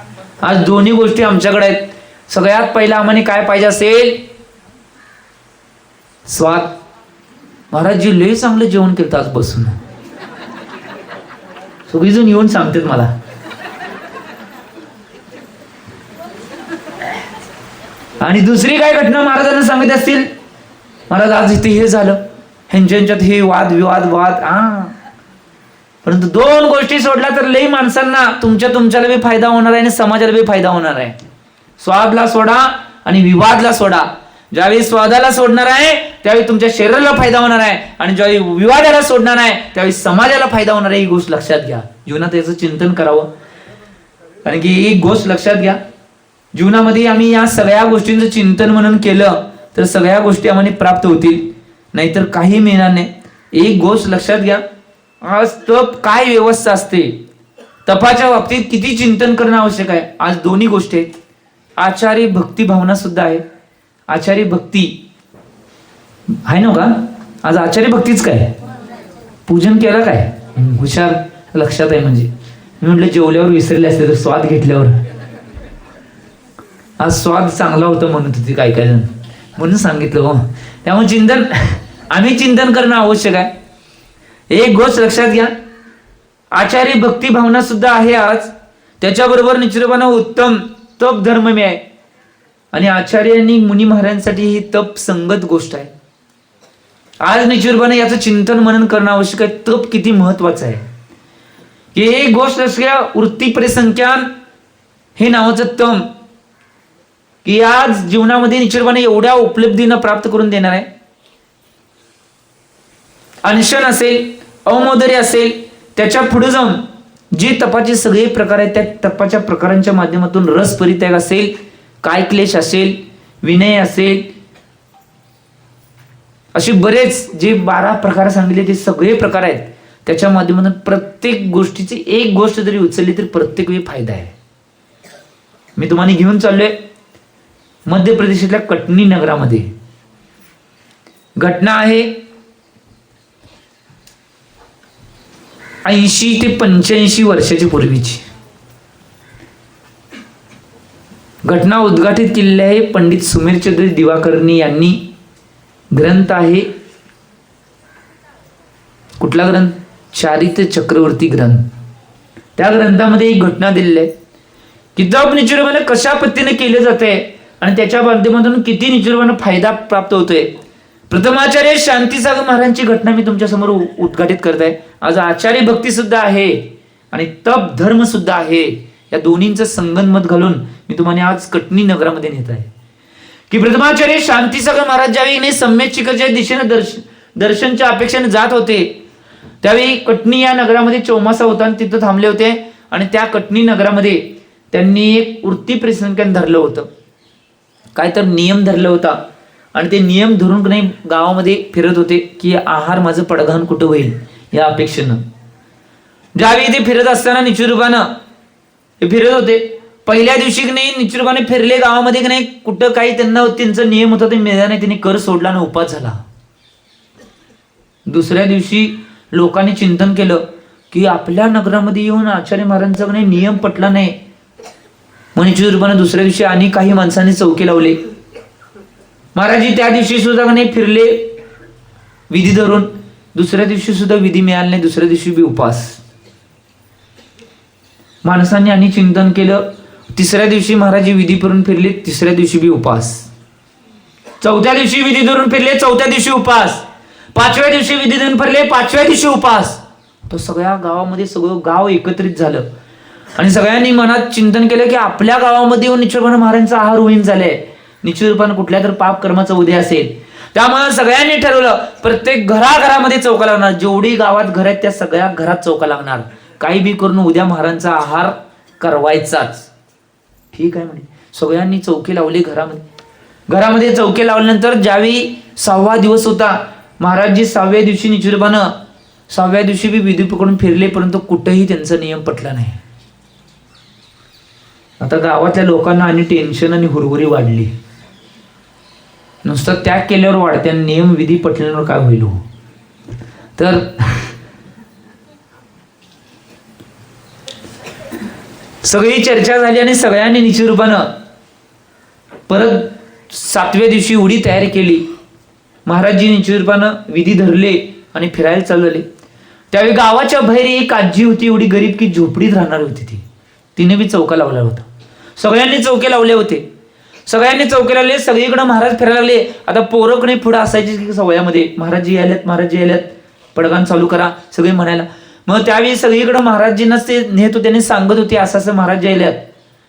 आज दोन्ही गोष्टी आमच्याकडे आहेत. सगळ्यात पहिला आम्हाला काय पाहिजे असेल? स्वाद. महाराज जी लय चांगलं जेवण केलं आज बसून, सगळीजण येऊन सांगतात मला. आणि दुसरी काय घटना महाराजांना सांगत असतील, महाराज आज इथे हे झालं, ह्यांच्यात हे वाद विवाद परंतु दोन गोष्टी सोडल्या तर लई माणसांना तुमच्याला बी फायदा होणार आहे आणि समाजाला बी फायदा होणार आहे. स्वादला सोडा आणि विवादला सोडा. ज्यावेळी स्वादाला सोडणार आहे त्यावेळी तुमच्या शरीराला फायदा होणार आहे, आणि ज्यावेळी विवादाला सोडणार आहे त्यावेळी समाजाला फायदा होणार आहे. ही गोष्ट लक्षात घ्या. जीवनात याचं चिंतन करावं. कारण की एक गोष्ट लक्षात घ्या, जीवनामध्ये आम्ही या सगळ्या गोष्टींचं चिंतन म्हणून केलं तर सगळ्या गोष्टी आम्हाला प्राप्त होतील, नाहीतर काही मिळणार नाही. एक गोष्ट लक्षात घ्या, आज तप काय व्यवस्था असते, तपाच्या बाबतीत किती चिंतन करणं आवश्यक आहे. आज दोन्ही गोष्टी आहेत. आचार्य भक्ती भावना सुद्धा आहे. आचार्य भक्ती आहे ना का? आज आचार्य भक्तीच काय, पूजन केलं काय, हुशार, लक्षात आहे. म्हणजे मी म्हटलं जेवल्यावर विसरले असते तर स्वाद घेतल्यावर. आज स्वाद चांगला होता म्हणत होती काय जण, म्हणून सांगितलं. हो, त्यामुळे आम्ही चिंतन करणं आवश्यक आहे. एक गोष्ट लक्षात घ्या, आचार्य भक्ती भावना सुद्धा आहे आज. त्याच्याबरोबर निश्चितपणे उत्तम तप धर्म आहे. आणि आचार्य आणि मुनी महाराजांसाठी ही तप संगत गोष्ट आहे. आज निश्चितपणे याचं चिंतन मनन करणं आवश्यक आहे. तप किती महत्वाचं आहे हे एक गोष्ट लक्षात, वृत्ती परिसंख्यान हे नावाचं तम की आज जीवनामध्ये निश्चितपणे एवढ्या उपलब्धीनं प्राप्त करून देणार आहे. अनशन असेल, अवमोदरी असेल, त्याच्या पुढे जाऊन जे तपाचे सगळे प्रकार आहेत त्या तपाच्या प्रकारांच्या माध्यमातून रस परित्याग असेल, काय क्लेश असेल, विनय असेल, असे बरेच जे 12 प्रकार सांगितले ते सगळे प्रकार आहेत. त्याच्या माध्यमातून प्रत्येक गोष्टीची एक गोष्ट जरी उचलली तरी प्रत्येक वेळी फायदा आहे. मी तुम्हाला घेऊन चाललोय मध्य प्रदेशातल्या कटनी नगरामध्ये. घटना आहे 80 ते 85 वर्षाची पूर्वीची. घटना उद्घाटित केलेली आहे पंडित सुमेरचंद्र दिवाकर्णी यांनी. ग्रंथ आहे कुठला ग्रंथ? चारित्र चक्रवर्ती ग्रंथ. त्या ग्रंथामध्ये एक घटना दिलेली आहे की जप निचुरबाने कशा पद्धतीने केले जाते आणि त्याच्या माध्यमातून किती निचुरबांना फायदा प्राप्त होतोय. प्रथमाचार्य शांतीसागर महाराजांची घटना मी तुमच्या समोर उद्घाटित करत आहे. आज आचार्य भक्ती सुद्धा आहे आणि तप धर्म सुद्धा आहे. या दोन्हींचं संगनमत घालून मी तुम्हाला आज कटनी नगरामध्ये नेत आहे की प्रथमाचार्य शांतीसागर महाराज ज्यावेळी सम्यक शिखरच्या दिशेने दर्शनच्या अपेक्षेने जात होते त्यावेळी कटनी या नगरामध्ये चौमासा होता आणि तिथं थांबले होते. आणि त्या कटनी नगरामध्ये त्यांनी एक वृत्ती प्रसंगान धरलं होतं, काय तर नियम धरला होता. आणि ते नियम धरून नाही गावामध्ये फिरत होते की आहार माझं पडघाण कुठं होईल या अपेक्षेनं. ज्यावेळी ते फिरत असताना निचुरबानं हे फिरत होते. पहिल्या दिवशी की नाही निचुरबाने फिरले गावामध्ये की नाही, कुठं काही त्यांचा नियम होता ते मिळाला नाही, त्यांनी कर सोडला आणि उपास झाला. दुसऱ्या दिवशी लोकांनी चिंतन केलं की आपल्या नगरामध्ये येऊन आचार्य महाराजांचा नाही नियम पटला नाही. मग निचुरबाने दुसऱ्या दिवशी आणि काही माणसांनी चौकी लावले. महाराजी त्या दिवशी सुद्धा नाही फिरले विधी धरून. दुसऱ्या दिवशी सुद्धा विधी मिळाला नाही, दुसऱ्या दिवशी बी उपास. माणसांनी आणि चिंतन केलं. तिसऱ्या दिवशी महाराजी विधी करून फिरले, तिसऱ्या दिवशी बी उपास. चौथ्या दिवशी विधी धरून फिरले, चौथ्या दिवशी उपास. पाचव्या दिवशी विधी धरून फिरले, पाचव्या दिवशी उपास. तो सगळ्या गावामध्ये सगळं गाव एकत्रित झालं आणि सगळ्यांनी मनात चिंतन केलं की आपल्या गावामध्ये येऊन निचुरबान महाराजांचा आहार होईन झालाय. निचुरबान कुठल्या तर पाप कर्माचा उदय असेल. त्यामुळे सगळ्यांनी ठरवलं प्रत्येक घराघरामध्ये चौका लागणार. जेवढी गावात घर आहेत त्या सगळ्या घरात चौका लागणार. काही बी करून उद्या महाराजांचा आहार करवायचाच. ठीक आहे म्हणजे सगळ्यांनी चौके लावले घरामध्ये. घरामध्ये चौके लावल्यानंतर ज्यावेळी 6वा दिवस होता, महाराजजी 6व्या दिवशी निचुरबानं 6व्या दिवशी बी विधी पकडून फिरले, परंतु कुठेही त्यांचा नियम पटला नाही. आता गावातल्या लोकांना आणि टेन्शन आणि हुरहुरी वाढली. नुसतं त्याग केल्यावर वाढते, नियम विधी पटल्यावर काय होईल. तर सगळी चर्चा झाली आणि सगळ्यांनी निचुरबानं परत 7व्या दिवशी उडी तयार केली. महाराजजी निचुरबानं विधी धरले आणि फिरायला चालवले. त्यावेळी गावाच्या बाहेर एक आजी होती, एवढी गरीब की झोपडीत राहणार होती. तिने बी चौका लावला होता. सगळ्यांनी चौके लावले होते. सगळ्यांनी चौके लावले. सगळीकडे महाराज फिरायला लागले. आता पोरकडे पुढे असायची की सवयामध्ये महाराजजी आल्यात, महाराजजी आल्यात, पडगान चालू करा सगळे म्हणायला. मग त्यावेळी सगळीकडे महाराजजींनाच ते नेत होते, त्यांनी सांगत होते असं असं महाराज आल्यात.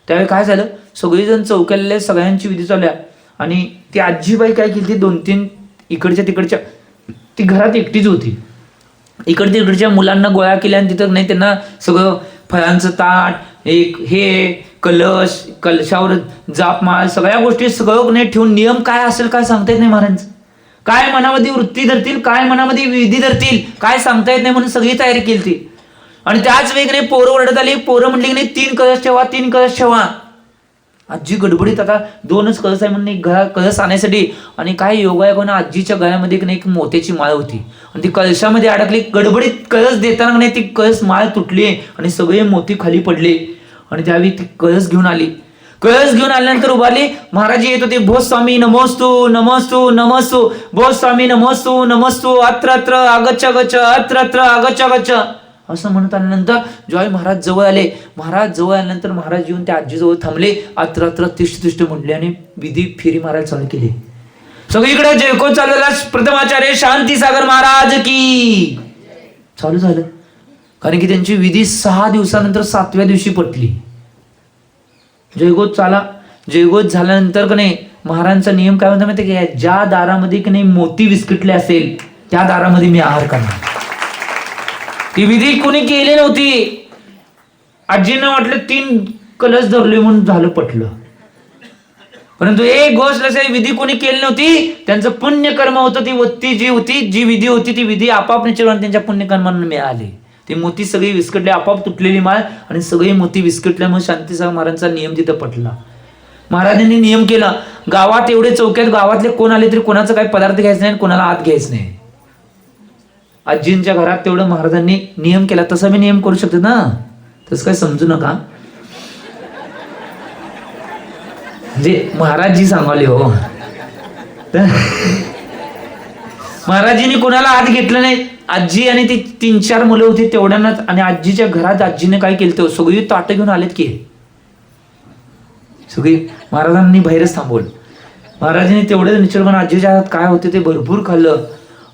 त्यावेळी काय झालं, सगळेजण चौक्याला सगळ्यांची विधी चालल्या. आणि ती आजीबाई काय केली, 2-3 इकडच्या तिकडच्या, ती घरात एकटीच होती. इकडच्या तिकडच्या मुलांना गोळा केल्या आणि तिथं नाही त्यांना सगळं फळांचं ताट, एक हे कलश, कलशावर जापमाळ, सगळ्या गोष्टी सगळं नाही ठेवून नियम काय असेल काय सांगता येत नाही महाराज. काय मनामध्ये वृत्ती धरतील, काय मनामध्ये विधी धरतील काय सांगता येत नाही, म्हणून सगळी तयारी केली ती. आणि त्याच वेगने पोरं ओरडत आली. पोरं म्हटली की नाही 3 कळस ठेवा, 3 कळस ठेवा. आजी गडबडीत आता 2च कळस आहे म्हणून एक कळस आणण्यासाठी. आणि काय योगायोगानं आजीच्या गळ्यामध्ये एक मोत्याची माळ होती आणि ती कळशामध्ये अडकली. गडबडीत कळस देताना नाही ती कळस माळ तुटली आणि सगळे मोती खाली पडले. आणि त्यावेळी ती कळस घेऊन आली. कळस घेऊन आल्यानंतर उभारली. महाराज येत होते. भो स्वामी नमोस्तु नमोस्तु नमोस्तु, भो स्वामी नमोस्तु नमोस्तु, अत्र अत्र आगच्छ गच्छ, अत्र अत्र आगच्छ गच्छ असं म्हणत आल्यानंतर ज्यावेळी महाराज जवळ आले, महाराज जवळ आल्यानंतर महाराज येऊन त्या आजीजवळ थांबले. अत्र अत्र तिष्ठ तिष्ठ म्हटले आणि विधी फेरी महाराज चालू केली. सगळीकडे जयको चाललेला प्रथमाचार्य शांतीसागर महाराज की चालू झालं. कारण की त्यांची विधी 6 दिवसानंतर 7व्या दिवशी पटली. जयगोत चाला. जयगोत झाल्यानंतर का नाही महाराजांचा नियम काय म्हणतो माहिती की ज्या दारामध्ये की नाही मोती विस्कटले असेल त्या दारामध्ये मी आहार करणार. ती विधी कोणी केली नव्हती. आजीनं वाटलं 3 कलश धरले म्हणून झालं पटलं. परंतु एक गोष्ट लक्षात, विधी कोणी केली नव्हती. त्यांचं पुण्यकर्म होतं. ती वत्ती जी होती, जी विधी होती ती विधी आपाप निचरून त्यांच्या पुण्यकर्मांना मिळाली. ते मोती सगळी विस्कटले, आपाप तुटलेली माळ आणि सगळे मोती विस्कटल्यामुळे शांतीसागर महाराजांचा नियम तिथं पटला. महाराजांनी नियम केला. गावात एवढे चौक्यात गावातले कोण आले तरी कोणाचं काही पदार्थ घ्यायचं नाही, कोणाला आत घ्यायचं नाही. आजींच्या घरात तेवढं महाराजांनी नियम केला. तसा मी नियम करू शकते ना, तसं काय समजू नका. म्हणजे महाराजजी सांगाले हो. तर महाराजींनी कोणाला हात घेतलं नाही. आजी आणि ती 3-4 मुलं होती तेवढ्यांनाच. आणि आजीच्या घरात आजीने काय केलं तर सगळी ताटं घेऊन आलेत की सगळी. महाराजांनी बाहेरच थांबवलं. महाराजांनी तेवढं निश्चलपणे आजीच्या हातात काय होते ते भरपूर खाल्लं.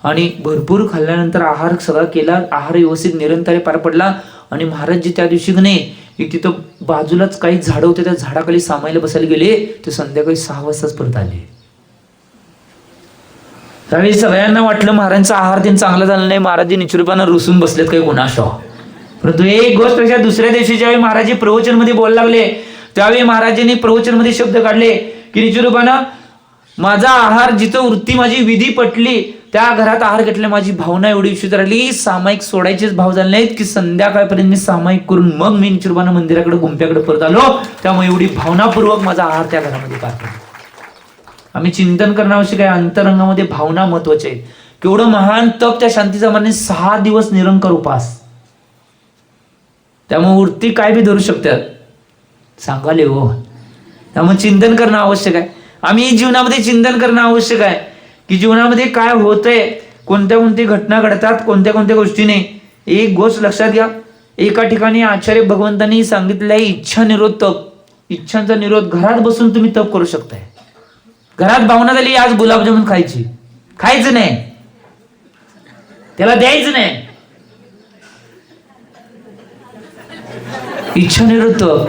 आणि भरपूर खाल्ल्यानंतर आहार सगळा केला. आहार व्यवस्थित निरंतर पार पडला. आणि महाराजजी त्या दिवशी नाही एक तिथं बाजूलाच काही झाडं होते त्या झाडाखाली सामायला बसायला गेले. ते संध्याकाळी 6 वाजताच परत आले. त्यावेळी सगळ्यांना वाटलं महाराजांचा आहार त्यांनी चांगला झाला नाही. महाराजजी निश्चलपणे रुसून बसलेत काही कोणाशा. परंतु एक गोष्ट पेक्षा दुसऱ्या दिवशी ज्यावेळी महाराजजी प्रवचन मध्ये बोलायला लागले त्यावेळी महाराजांनी प्रवचन मध्ये शब्द काढले की निश्चलपणे माझा आहार जिथं वृत्ती माझी विधी पटली त्या घरात आहार घेतला. माझी भावना एवढी विशुद्ध राहिली. सामायिक सोडायचेच भाव झाले नाहीत की संध्याकाळपर्यंत मी सामायिक करून मग मी निश्चलपणे मंदिराकडे गुंप्याकडे परत आलो. त्यामुळे एवढी भावनापूर्वक माझा आहार त्या घरामध्ये पार पडला. आम्ही चिंतन करणं आवश्यक आहे. अंतरंगामध्ये भावना महत्वाची आहे. केवढं महान तप त्या शांतीचा माने 6 दिवस निरंकार उपास. त्यामुळे वृत्ती काय बी धरू शकतात सांगाले हो. त्यामुळे चिंतन करणं आवश्यक आहे. आम्ही जीवनामध्ये चिंतन करणं आवश्यक आहे की जीवनामध्ये काय होतंय, कोणत्या कोणत्या घटना घडतात, कोणत्या कोणत्या गोष्टीने. एक गोष्ट लक्षात घ्या. एका ठिकाणी आचार्य भगवंतांनी सांगितलं आहे इच्छा निरोध तप. इच्छांचा निरोध घरात बसून तुम्ही तप करू शकताय. घरात भावना झाली आज गुलाबजामुन खायची, खायचं नाही, त्याला द्यायचं नाही. इच्छा निरोध तप.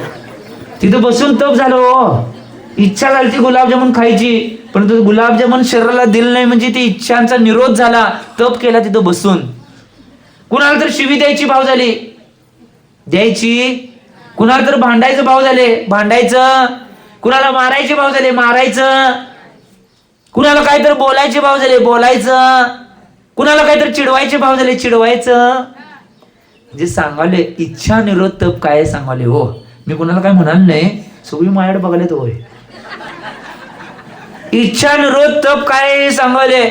तिथं बसून तप झालं हो. इच्छा झाली ती गुलाबजामुन खायची परंतु गुलाबजामुन शरीराला दिलं नाही म्हणजे ती इच्छांचा निरोध झाला. तप केला तिथं बसून. कुणाला तर शिवी द्यायची भाव झाली द्यायची. कुणाला तर भांडायचं भाव झाले भांडायचं. कुणाला मारायचे भाव झाले मारायचं. कुणाला काहीतरी बोलायचे भाव झाले बोलायचं. कुणाला काहीतरी चिडवायचे भाव झाले चिडवायचं. म्हणजे सांगाले इच्छा निरोध तप काय सांगाले हो. मी कुणाला काय म्हणाल नाही सगळी माझ्याकडे बघाले तो होय. इच्छा निरोध तप काय सांगाले.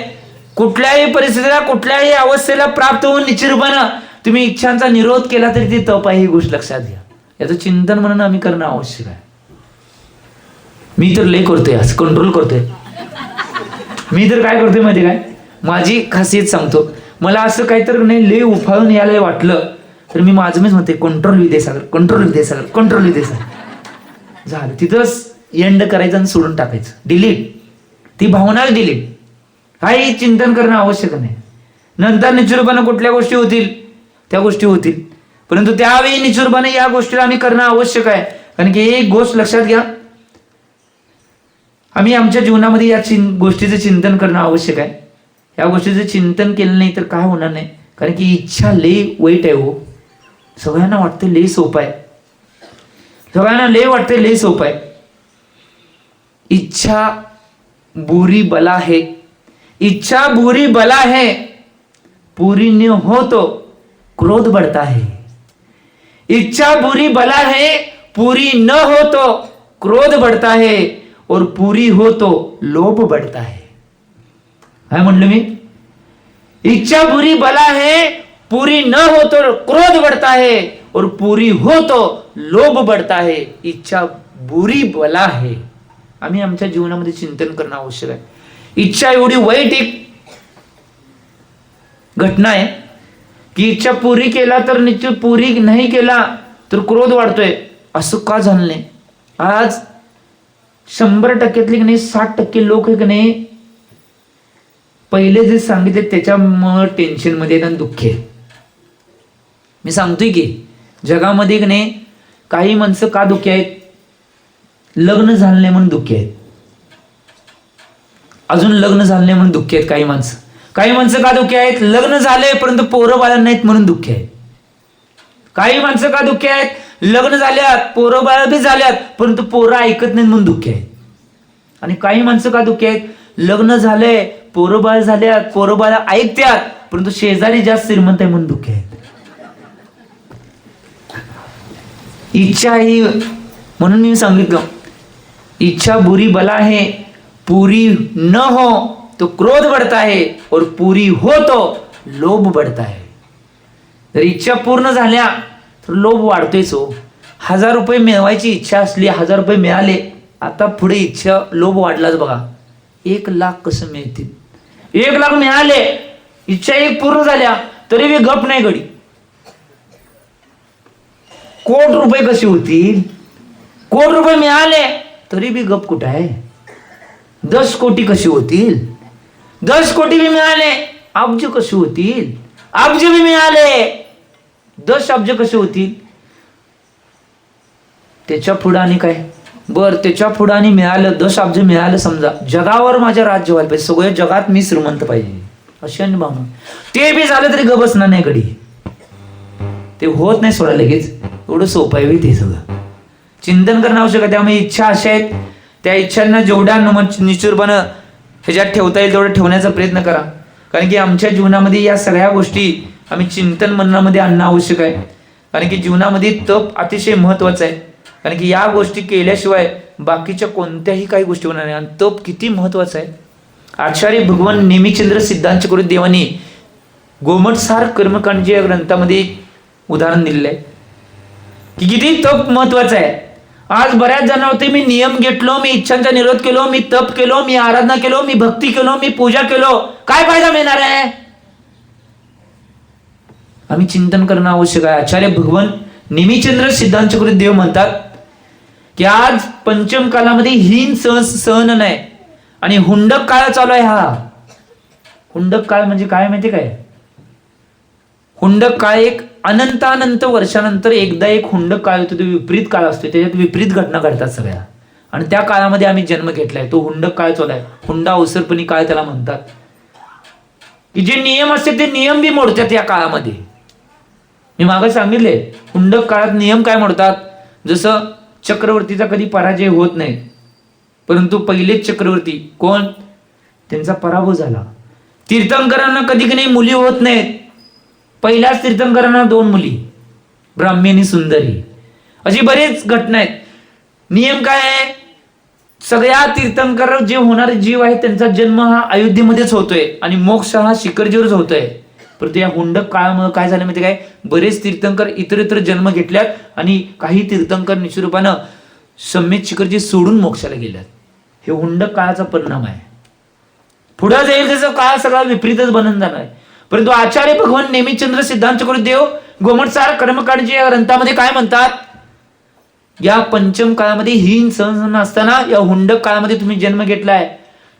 कुठल्याही परिस्थितीला कुठल्याही अवस्थेला प्राप्त होऊन निश्चितपणे तुम्ही इच्छांचा निरोध केला तरी ते तप आहे. ही गोष्ट लक्षात घ्या. याचं चिंतन म्हणून आम्ही करणं आवश्यक आहे. मी तर लय करतोय आज कंट्रोल करतोय. मी तर काय करतोय माहिती काय माझी खासियत सांगतो. मला असं काहीतरी नाही लय उफाळून यायला वाटलं तर मी माझं मीच म्हणते control Vidyasagar control Vidyasagar control Vidyasagar. झालं तिथंच एंड करायचं आणि सोडून टाकायचं. डिलीट. ती भावनाच डिलीट. हाही चिंतन करणं आवश्यक नाही. नंतर निश्चितपणे कुठल्या गोष्टी होतील त्या गोष्टी होतील परंतु त्यावेळी निश्चितपणे या गोष्टीला आम्ही करणं आवश्यक आहे. कारण की एक गोष्ट लक्षात घ्या आम्ही आमच्या जीवनामध्ये या गोष्टीचं चिंतन करणं आवश्यक आहे. या गोष्टीचं चिंतन केलं नाही तर काय होणार नाही. कारण की इच्छा लय वाईट आहे हो. सगळ्यांना वाटतं लय सोपं आहे. सगळ्यांना लय वाटतं लय सोपं आहे. इच्छा बुरी बला है. इच्छा बुरी बला है पूरी न हो तो क्रोध बढ़ता है. इच्छा बुरी बला है पूरी न हो तो क्रोध बढ़ता है और पूरी हो तो लोभ बढ़ता है. काय म्हणलं मी. इच्छा बुरी बला है पूरी न हो तो क्रोध बढ़ता है और पूरी हो तो लोभ बढ़ता है. इच्छा बुरी बला है. आम्ही आमच्या जीवनामध्ये चिंतन करणं आवश्यक आहे. इच्छा एवढी वाईट एक घटना आहे की इच्छा पुरी केला तर निश्चित पुरी नाही केला तर क्रोध वाढतोय. असं का झालं नाही. आज 100%तली की नाही 60% लोक आहे की नाही पहिले जे सांगितले त्याच्यामुळे टेन्शन मध्ये आणि दुःख आहे. मी सांगतोय की जगामध्ये की नाही काही माणसं का दुःखी आहेत. लग्न झालं नाही म्हणून दुःखी आहेत. अजून लग्न झालं नाही म्हणून दुःखी आहेत काही माणसं. काही माणसं का दुःखी आहेत लग्न झाले परंतु पोरं बाळ नाहीत म्हणून दुःखी आहेत. काही माणसं का दुःखी आहेत लग्न झाल्यात पोरं बाळ बी झाल्यात परंतु पोरं ऐकत नाहीत म्हणून दुःखी आहेत. आणि काही माणसं का दुःखी आहेत लग्न झालंय पोरं बाळ झाल्यात पोरं बाळ ऐकत्यात परंतु शेजारी जास्त श्रीमंत आहे म्हणून दुःखी आहेत. इच्छा ही म्हणून मी सांगितलं इच्छा बुरी बला है पूरी न हो तो क्रोध बढ़ता है और पूरी हो तो लोभ बढ़ता है. जर इच्छा पूर्ण झाल्या तर लोभ वाढतोयच हो. 1000 रुपये मिळवायची इच्छा असली 1000 रुपये मिळाले आता पुढे इच्छा लोभ वाढलाच बघा. 1,00,000 कसं मिळतील? 1,00,000 मिळाले, इच्छा एक पूर्ण झाल्या तरी बी गप नाही घडी. कोट रुपये कसे होतील? कोट रुपये मिळाले तरी बी गप कुठं आहे? 10 कोटी कशी होतील? 10 कोटी बी मिळाले, अब्ज कशी होतील? अब्ज बी मिळाले, 10 अब्ज कसे होतील? त्याच्या पुढं आणि काय? बर त्याच्या पुढं आणि मिळालं 10 अब्ज मिळालं, समजा जगावर माझ्या राज्य व्हायला पाहिजे, सगळ्या जगात मी श्रीमंत पाहिजे अशी आणि भावना. ते बी झालं तरी गप बसणार नाही कधी. ते होत नाही सोडा लगेच, एवढं सोपं आहे ते सगळं. चिंतन करणं आवश्यक आहे. त्यामुळे इच्छा अशा आहेत, त्या इच्छांना जेवढ्या निश्चितपणे ह्याच्यात ठेवता येईल तेवढं ठेवण्याचा प्रयत्न करा. कारण की आमच्या जीवनामध्ये या सगळ्या गोष्टी आम्ही चिंतन मननामध्ये आणणं आवश्यक आहे. कारण की जीवनामध्ये तप अतिशय महत्वाचं आहे. कारण की या गोष्टी केल्याशिवाय बाकीच्या कोणत्याही काही गोष्टी होणार नाही. आणि तप किती महत्वाचं आहे. आचार्य भगवान नेमिचंद्र सिद्धांत देवानी गोमटसार कर्मकांड या ग्रंथामध्ये उदाहरण दिलेलं आहे की किती तप महत्वाचं आहे. आज बऱ्याच जण होते, मी नियम घेतलो, मी इच्छांचा निरोध केलो, मी तप केलो, मी आराधना केलो, मी भक्ती केलो, मी पूजा केलो, काय फायदा मिळणार आहे? आम्ही चिंतन करणं आवश्यक आहे. आचार्य भगवान नेमिचंद्र सिद्धांत देव म्हणतात की आज पंचम कालामध्ये हीन सहन नाही आणि हुंडक काळ चालू आहे. हा हुंडक काळ म्हणजे काय माहिती काय? हुंडक काळ एक अनंत वर्षानंतर एकदा एक हुंडक काळ होतो, तो विपरीत काळ असतो. त्याच्यात विपरीत घटना घडतात सगळ्या, आणि त्या काळामध्ये आम्ही जन्म घेतलाय. तो हुंडक काळ चालू आहे. हुंडा अवसरपणी काळ त्याला म्हणतात. की जे नियम असते ते नियम बी मोडतात या काळामध्ये. मी मागे सांगितले हुंडक काळात नियम काय मोडतात. जसं चक्रवर्तीचा कधी पराजय होत नाही, परंतु पहिलेच चक्रवर्ती कोण, त्यांचा पराभव झाला. तीर्थंकरांना कधी कधी मुली होत नाहीत. पहिल्याच तीर्थंकरांना 2 मुली, ब्राह्मी आणि सुंदरी. अशी बरेच घटना आहेत. नियम काय आहे? सगळ्या तीर्थंकर जे होणारे जीव आहेत त्यांचा जन्म हा अयोध्येमध्येच होतोय आणि मोक्ष हा शिखरजीवरच होतोय. परंतु या हुंडक काळामुळे काय झालं माहिती काय? बरेच तीर्थंकर इतर जन्म घेतल्यात आणि काही तीर्थंकर निश्चितरूपानं सम्यक शिखरजी सोडून मोक्षाला गेल्यात. हे हुंडक काळाचा परिणाम आहे. पुढे जाईल त्याचा काळ सगळा विपरीतच बनून जाणार आहे. परंतु आचार्य भगवान नेमिचंद्र सिद्धांत देव गोमटसार कर्मकांड या ग्रंथामध्ये काय म्हणतात? या पंचम काळामध्ये हीन सहन असताना या हुंडक काळामध्ये तुम्ही जन्म घेतलाय.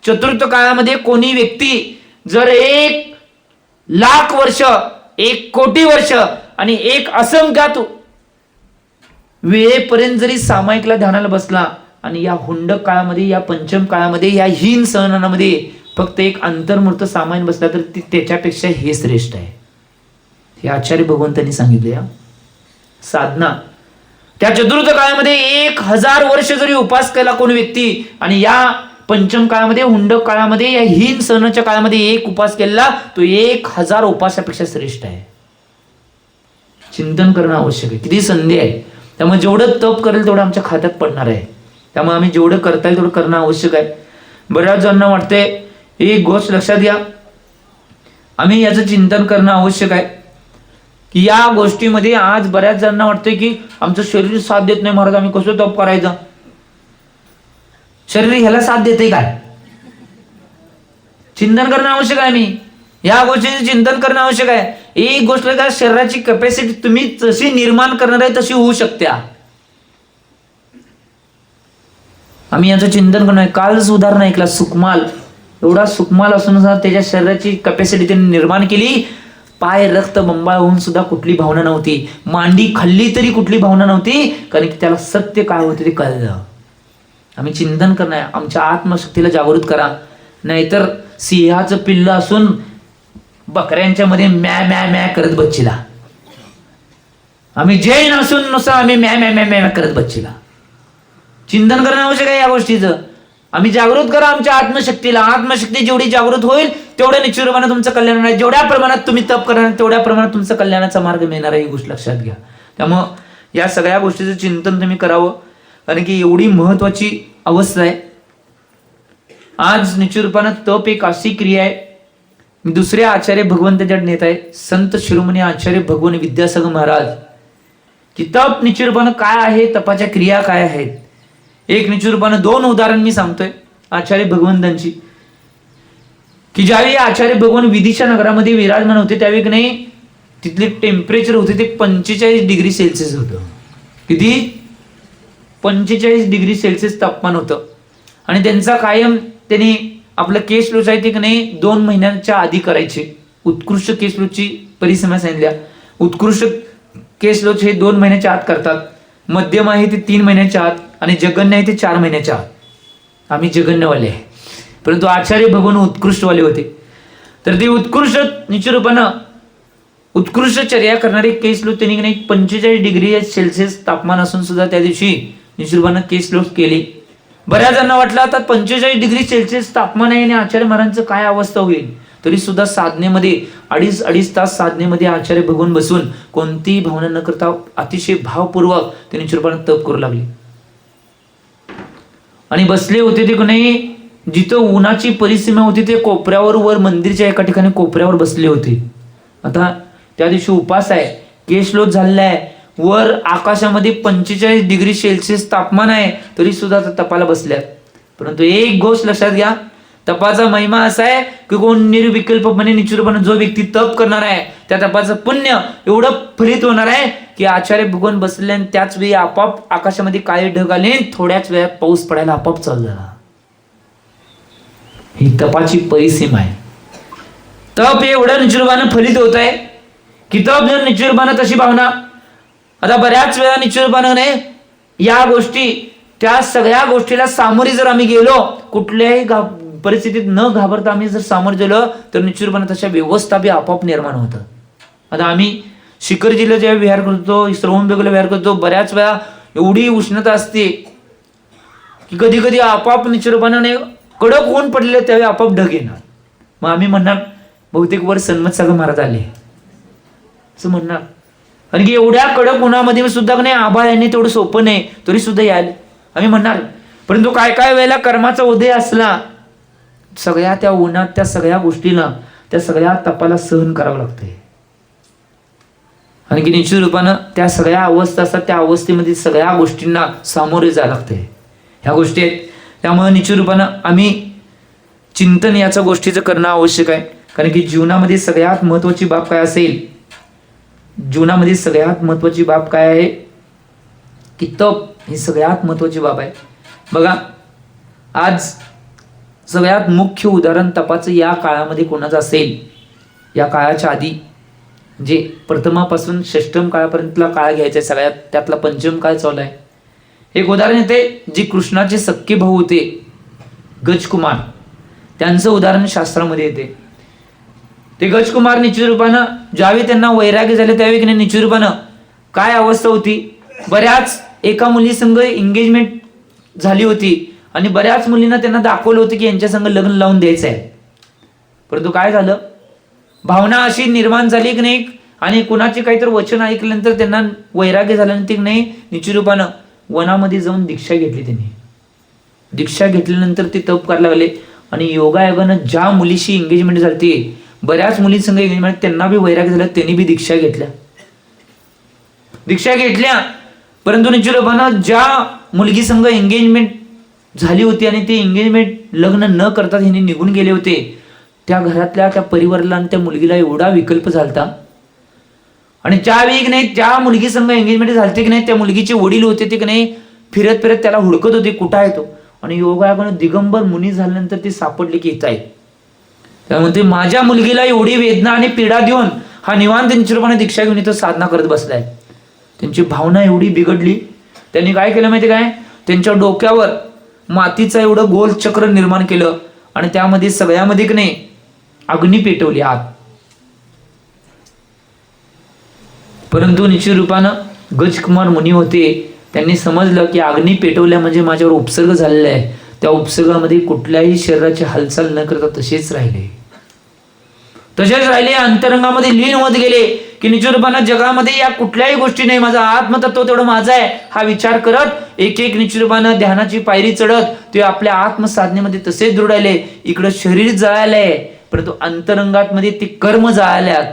चतुर्थ काळामध्ये कोणी व्यक्ती जर 1,00,000 वर्ष, 1,00,00,000 वर्ष आणि 1 असंख्यात वेळेपर्यंत जरी सामायिकला ध्यानाला बसला आणि या हुंडक काळामध्ये, या पंचम काळामध्ये, या हीन सहनामध्ये फक्त 1 अंतर्मूर्त सामायिक बसला तर त्याच्यापेक्षा हे श्रेष्ठ आहे. हे आचार्य भगवंतांनी सांगितले. साधना त्या चतुर्थ काळामध्ये 1,000 वर्ष जरी उपास केला कोणी व्यक्ती आणि या पंचम काळामध्ये, हुंडक काळामध्ये, या हीन सहनाच्या काळामध्ये 1 उपास केला तो 1,000 उपासापेक्षा श्रेष्ठ आहे. चिंतन करणं आवश्यक आहे. किती संधी आहे. त्यामुळे जेवढं तप करेल तेवढं आमच्या खात्यात पडणार आहे. त्यामुळे आम्ही जेवढं करता येईल तेवढं करणं आवश्यक आहे. बऱ्याच जणांना वाटते, एक गोष्ट लक्षात घ्या, आम्ही याचं चिंतन करणं आवश्यक आहे की या गोष्टीमध्ये आज बऱ्याच जणांना वाटते की आमचं शरीर साथ देत नाही महाराज, आम्ही कसं तप करायचं? शरीर ह्याला साथ देते काय? चिंतन करणं आवश्यक आहे. मी या गोष्टीचे चिंतन करणं आवश्यक आहे. एक गोष्ट का, शरीराची कॅपॅसिटी तुम्ही जशी निर्माण करणार आहे तशी होऊ शकते. आम्ही याचं चिंतन करणार. कालच उदाहरण ऐकला, सुकमाल. एवढा सुकमाल असून त्याच्या शरीराची कॅपॅसिटी त्यांनी निर्माण केली. पाय रक्त बंबाळ होऊन सुद्धा कुठली भावना नव्हती. मांडी खाल्ली तरी कुठली भावना नव्हती, कारण की त्याला सत्य काय होते ते कळलं. आम्ही चिंतन करणार. आमच्या आत्मशक्तीला जागृत करा. नाहीतर सिंहाचं पिल्ल असून बकऱ्यांच्या मध्ये मॅ मॅ मॅ करत बच्चीला. आम्ही जैन असून नुसतं आम्ही मॅ मॅ मॅ मॅ करत बच्चीला. चिंतन करणं आवश्यक आहे या गोष्टीचं. आम्ही जागृत करा आमच्या आत्मशक्तीला. आत्मशक्ती जेवढी जागृत होईल तेवढ्या निश्चितपणे तुमचं कल्याण आहे. जेवढ्या प्रमाणात तुम्ही तप करणार तेवढ्या प्रमाणात तुमचं कल्याणाचा मार्ग मिळणार आहे. ही गोष्ट लक्षात घ्या. त्यामुळं या सगळ्या गोष्टीचं चिंतन तुम्ही करावं, कारण की एवढी महत्वाची अवस्था आहे. आज निश्चितपणे तप एक अशी क्रिया आहे. मी दुसऱ्या आचार्य भगवंताच्या नेत आहे, संत शिरोमणी आचार्य भगवान विद्यासागर महाराज, की तप निश्चितपणे काय आहे, तपाच्या क्रिया काय आहेत. एक निश्चित रूपानं 2 उदाहरण मी सांगतोय आचार्य भगवंतांची, की ज्यावेळी आचार्य भगवान विदिशा नगरामध्ये विराजमान होते त्यावेळी नाही तिथले टेम्परेचर होते ते 45 डिग्री सेल्सिअस होतं. किती? 45 डिग्री सेल्सिअस तापमान होतं. आणि त्यांचा कायम त्यांनी आपलं केस लोच आहे ते नाही 2 महिन्यांच्या आधी करायचे. उत्कृष्ट केस लोचची परिसीमा सांगितल्या. उत्कृष्ट केस लोच हे 2 महिन्याच्या आत करतात, मध्यम आहे ते 3 महिन्याच्या आत, आणि जगन्य आहे ते 4 महिन्याच्या आत. आम्ही जगन्यवाले आहे, परंतु आचार्य भगवान उत्कृष्टवाले होते. तर ते उत्कृष्ट निश्चित रूपानं उत्कृष्ट चर्या करणारे केस लोक त्यांनी नाही 45 डिग्री सेल्सिअस तापमान असून सुद्धा त्या दिवशी निश्चित रूपानं केस लोक केले. बऱ्याच जणांना वाटलं आता 45 डिग्री सेल्सिअस तापमान आहे आणि आचार्य महाराजांचं काय अवस्था होईल, तरी सुद्धा साधनेमध्ये अडीच तास साधनेमध्ये आचार्य भगवान बसून कोणतीही भावना न करता अतिशय भावपूर्वक ते निश्चित रूपानं तप करू लागले. आणि बसले होते ते नाही जिथं उन्हाची परिसीमा होती ते कोपऱ्यावर, वर मंदिरच्या एका ठिकाणी कोपऱ्यावर बसले होते. आता त्या दिवशी उपास आहे, केस लोच झालेला आहे, वर आकाशामध्ये 45 डिग्री सेल्सिअस तापमान आहे, तरी सुद्धा तपाला बसल्यात. परंतु एक गोष्ट लक्षात घ्या, तपाचा महिमा असा आहे की कोण निर्विकल्पपणे निश्चितपणे जो व्यक्ती तप करणार आहे त्या तपाचं पुण्य एवढं फलित होणार आहे की आचार्य भगवान बसले आणि त्याच वेळी आपाप आकाशामध्ये काळे ढग आले, थोड्याच वेळात पाऊस पडायला आपाप चालू झाला. ही तपाची परिसीमा आहे. तप एवढं निश्चितपणे फलित होत आहे की तप जर निश्चितपणे तशी भावना, आता बऱ्याच वेळा निश्चितपणे या गोष्टी त्या सगळ्या गोष्टीला सामोरे जर आम्ही गेलो, कुठल्याही परिस्थितीत न घाबरता आम्ही जर सामोरे गेलो तर निश्चितपणे तशा व्यवस्था बी आपोआप निर्माण होतं. आता आम्ही शिखर जिल्ह्यात जेव्हा विहार करतो, श्रवणबेगला विहार करतो, बऱ्याच वेळा एवढी उष्णता असते की कधी कधी आपोआप निश्चितपणे कडक ऊन पडले त्यावेळी आपोआप ढग येणार. मग आम्ही म्हणणार बहुतेक वर सन्मत सागर महाराज आले असं म्हणणार. कारण की एवढ्या कडक उन्हामध्ये सुद्धा नाही आभाळ येणे तेवढं सोपं नाही, तरी सुद्धा यायला आम्ही म्हणणार. परंतु काय काय वेळेला कर्माचा उदय असला, सगळ्या त्या उन्हात त्या सगळ्या गोष्टीला त्या सगळ्या तपाला सहन करावं लागतंय. आणि की निश्चित रूपानं त्या सगळ्या अवस्था असतात, त्या अवस्थेमध्ये सगळ्या गोष्टींना सामोरे जावं लागतंय. ह्या गोष्टी आहेत. त्यामुळे निश्चित रूपानं आम्ही चिंतन याच्या गोष्टीचं करणं आवश्यक आहे. कारण की जीवनामध्ये सगळ्यात महत्वाची बाब काय असेल, जीवनामध्ये सगळ्यात महत्वाची बाब काय आहे की तप ही सगळ्यात महत्वाची बाब आहे. बघा आज सगळ्यात मुख्य उदाहरण तपाचं या काळामध्ये कोणाचं असेल, या काळाच्या आधी जे प्रथमापासून षष्टम काळापर्यंतला काळ घ्यायचा आहे, सगळ्यात त्यातला पंचम काळ चालू आहे. एक उदाहरण येते, जे कृष्णाचे सख्खे भाऊ होते गजकुमार, त्यांचं उदाहरण शास्त्रामध्ये येते. ते गजकुमार निश्चित रूपानं ज्यावेळी त्यांना वैराग्य झाले त्यावेळी निश्चित रूपानं काय अवस्था होती, बऱ्याच एका मुलीसंग एंगेजमेंट झाली होती आणि बऱ्याच मुलींना त्यांना दाखवलं होतं की यांच्या संग लग्न लावून द्यायचं आहे. परंतु काय झालं, भावना अशी निर्माण झाली की नाही आणि कुणाचे काहीतरी वचन ऐकल्यानंतर त्यांना वैराग्य झाल्यानंतर नाही निश्चित रूपानं वनामध्ये जाऊन दीक्षा घेतली. त्यांनी दीक्षा घेतल्यानंतर ते तप करायला लागले आणि योगायोगानं ज्या मुलीशी एंगेजमेंट झाली, बऱ्याच मुलींसंग एंगेजमेंट, त्यांना बी वैराग्य झालं, त्यांनी बी दीक्षा घेतल्या. परंतु निश्चित रूपानं ज्या मुलगी संघ एंगेजमेंट झाली होती आणि ते एंगेजमेंट लग्न न करता ह्यांनी निघून गेले होते, त्या घरातल्या त्या परिवाराला आणि त्या मुलगीला एवढा विकल्प झालता. आणि ज्यावेळी की नाही त्या मुलगी संघ एंगेजमेंट झालते की नाही, त्या मुलगीचे वडील होते ते की नाही फिरत फिरत त्याला हुडकत होते कुठं आहे तो, आणि योगायोगानं दिगंबर मुनी झाल्यानंतर ते सापडले की येत आहेत. त्यामुळे माझ्या मुलगीला एवढी वेदना आणि पीडा देऊन हा निवांत निश्चितपणे दीक्षा घेऊन इथं साधना करत बसलाय. त्यांची भावना एवढी बिघडली, त्यांनी काय केलं माहिती काय, त्यांच्या डोक्यावर मातीचं एवढं गोल चक्र निर्माण केलं आणि त्यामध्ये सगळ्यामध्ये की नाही अग्नी पेटवली आत. परंतु निश्चित रूपानं गजकुमार मुनी होते, त्यांनी समजलं की अग्नी पेटवल्या म्हणजे माझ्यावर उपसर्ग झालेला आहे, त्या उपसर्गामध्ये कुठल्याही शरीराची हालचाल न करता तसेच राहिले, अंतरंगामध्ये लीन होत गेले की निश्चित रूपानं जगामध्ये या कुठल्याही गोष्टी नाही, माझा आत्मतत्व तेवढं माझा आहे हा विचार करत एक एक निश्चित रूपानं ध्यानाची पायरी चढत ते आपल्या आत्मसाधनेमध्ये तसेच दृढ आले. इकडं शरीर जळालंय परंतु अंतरंगात मध्ये ते कर्म जळाल्यात.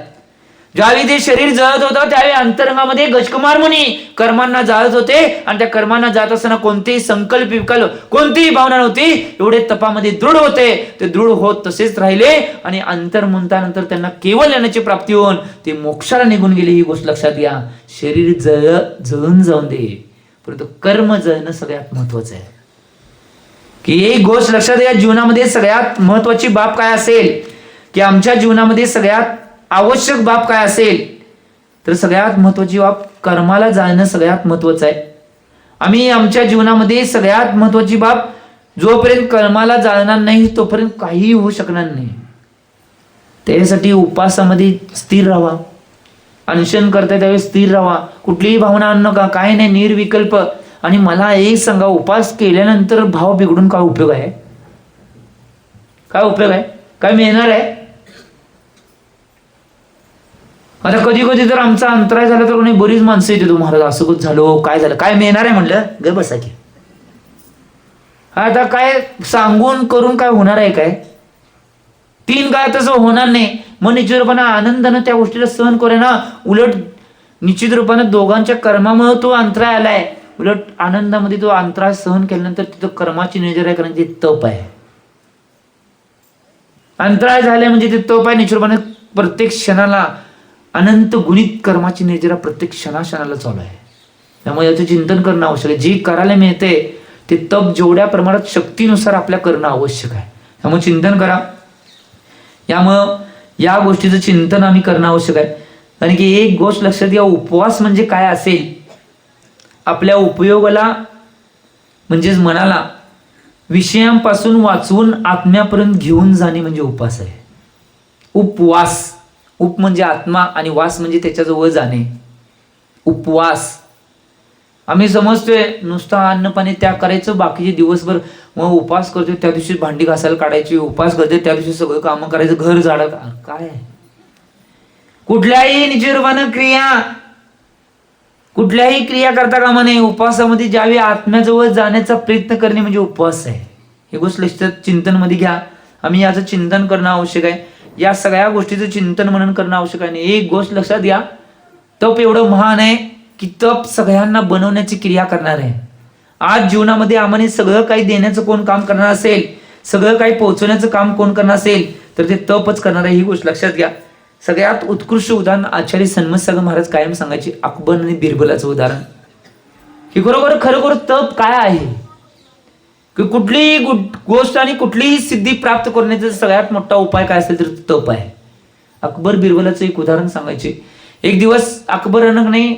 ज्यावेळी ते शरीर जळत होतं त्यावेळी अंतरंगामध्ये गजकुमार मुनी कर्मांना जाळत होते आणि त्या कर्मांना जात असताना कोणतेही संकल्प विकल्प कोणतीही भावना नव्हती. एवढे तपामध्ये दृढ होते. ते दृढ होत तसेच राहिले आणि अंतर्मुंतानंतर त्यांना केवळ ज्ञानाची प्राप्ती होऊन ते मोक्षाला निघून गेले. ही गोष्ट लक्षात घ्या. शरीर जळून जाऊन दे, परंतु कर्म जळणं सगळ्यात महत्वाचं आहे. की एक गोष्ट लक्षात घ्या, जीवनामध्ये सगळ्यात महत्वाची बाब काय असेल, की आमच्या जीवनामध्ये सगळ्यात आवश्यक बाब काय असेल, तर सगळ्यात महत्वाची बाब कर्माला जाणणं सगळ्यात महत्वाचं आहे. आम्ही आमच्या जीवनामध्ये सगळ्यात महत्वाची बाब जोपर्यंत कर्माला जाणणार नाही तोपर्यंत काही होऊ शकणार नाही. त्यासाठी उपासामध्ये स्थिर राहा, अनशन करता त्यावेळी स्थिर राहा, कुठलीही भावना आणू नका, काय नाही, निर्विकल्प. आणि मला एक सांगा, उपास केल्यानंतर भाव बिघडून काय उपयोग आहे? काय उपयोग आहे? काय मिळणार आहे? आता कधी कधी तर आमचा अंतराय झाला तर कोणी बरीच माणसं येते, महाराज असं कुठं झालं, काय झालं, काय मिळणार आहे म्हणलं, ग बसा की. आता काय सांगून करून काय होणार आहे काय? 3 काळ तसं होणार नाही. मग निश्चित रूपानं आनंदानं त्या गोष्टीला सहन करे ना. उलट निश्चित रूपानं दोघांच्या कर्मामुळे तो अंतराय आलाय. उलट आनंदामध्ये तो अंतराय सहन केल्यानंतर तिथं कर्माची निजर आहे, कारण ते तप आहे. अंतराय झाले म्हणजे ते तप आहे. निश्चित रूपानं प्रत्येक क्षणाला अनंत गुणित कर्माची निर्जरा प्रत्येक क्षणाला चालू आहे. त्यामुळे याचं चिंतन करणं आवश्यक आहे. जे करायला मिळते ते तप जेवढ्या प्रमाणात शक्तीनुसार आपल्या करणं आवश्यक आहे. त्यामुळे चिंतन करा. यामुळं या गोष्टीचं चिंतन आम्ही करणं आवश्यक आहे. कारण की एक गोष्ट लक्षात घ्या, उपवास म्हणजे काय असेल, आपल्या उपयोगाला म्हणजेच मनाला विषयांपासून वाचवून आत्म्यापर्यंत घेऊन जाणे म्हणजे उपवास आहे. उपवास, उप म्हणजे आत्मा आणि वास म्हणजे त्याच्याजवळ जाणे. उपवास आम्ही समजतोय नुसतं अन्न पाणी त्याग करायचं, बाकीचे दिवसभर मग उपवास करतोय, त्या दिवशी भांडी घासायला काढायची, उपवास करते त्या दिवशी सगळं कामं करायचं, घर झाडं, काय कुठल्याही निजरूपानं कुठल्याही क्रिया करता कामा नये. उपवासामध्ये ज्यावेळी आत्म्याजवळ जाण्याचा प्रयत्न करणे म्हणजे उपवास आहे. ही गोष्ट लक्षात चिंतन मध्ये घ्या. आम्ही याचं चिंतन करणं आवश्यक आहे. या सगळ्या गोष्टीचं चिंतन मनन करणं आवश्यक आहे. एक गोष्ट लक्षात घ्या, तप एवढं महान आहे की तप सगळ्यांना बनवण्याची क्रिया करणार आहे. आज जीवनामध्ये आम्हाला सगळं काही देण्याचं कोण काम करणार असेल, सगळं काही पोहोचवण्याचं काम कोण करणार असेल, तर ते तपच करणार आहे. ही गोष्ट लक्षात घ्या. सगळ्यात उत्कृष्ट उदाहरण आचार्य सन्मत सागर महाराज कायम सांगायचे, अकबर आणि बिरबलाचं उदाहरण. की खरोखर तप काय आहे, की कुठलीही गोष्ट आणि कुठलीही सिद्धी प्राप्त करण्याचा सगळ्यात मोठा उपाय काय असेल तर तप आहे. अकबर बिरबलाचं एक उदाहरण सांगायचे. एक दिवस अकबरानं नाही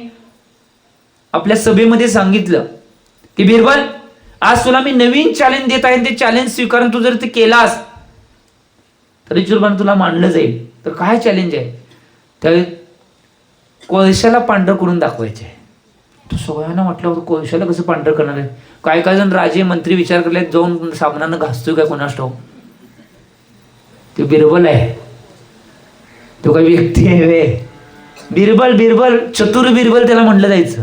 आपल्या सभेमध्ये सांगितलं की बिरबल, आज तुला मी नवीन चॅलेंज देत आहे, ते चॅलेंज स्वीकारून तू जर ते केलास तरी चुरबान तुला मानलं जाईल. तर काय चॅलेंज आहे? त्या कोळशाला पांढरं करून दाखवायचे आहे. तो सगळ्यांना म्हटलं होतं कोळशाला कसं पांढरं करणार आहे? काय काय जण राजे मंत्री विचार करले, जाऊन साबणानं घासतोय काय कोणास ठाऊक. तो बिरबल आहे, तो काही व्यक्ती आहे. बिरबल चतुर बिरबल त्याला म्हटलं जायचं.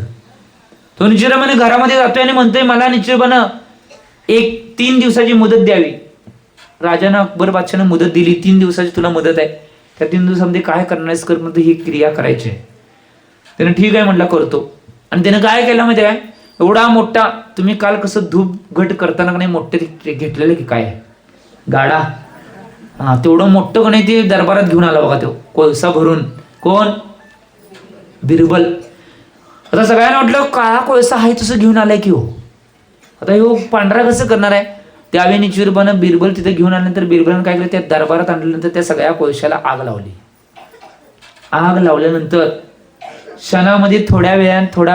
तो निश्चितपणे घरामध्ये जातोय आणि म्हणतोय मला निश्चितपणे 3 दिवसाची मुदत द्यावी. राजानं अकबर बादशाहनं मुदत दिली, 3 दिवसाची तुला मुदत आहे. त्या 3 दिवसामध्ये काय करण्यास कर म्हणतो, ही क्रिया करायची आहे. त्यानं ठीक आहे म्हटलं करतो. आणि त्यानं काय केलं माहिती आहे? एवढा मोठा, तुम्ही काल कसं धूप घट करताना का नाही मोठे घेतलेलं की काय गाडा, तेवढं मोठं का नाही ते दरबारात घेऊन आला बघा. तो कोळसा भरून. कोण? बिरबल. आता सगळ्यांना वाटलं काळा कोळसा आहे तसं घेऊन आलाय की हो, आता हे पांढरा कसं करणार आहे? त्यावेळी निश्चितपणे बिरबल तिथे घेऊन आल्यानंतर बिरबलानं काय केलं, त्या दरबारात आणल्यानंतर त्या सगळ्या कोळशाला आग लावली. आग लावल्यानंतर क्षणामध्ये थोडा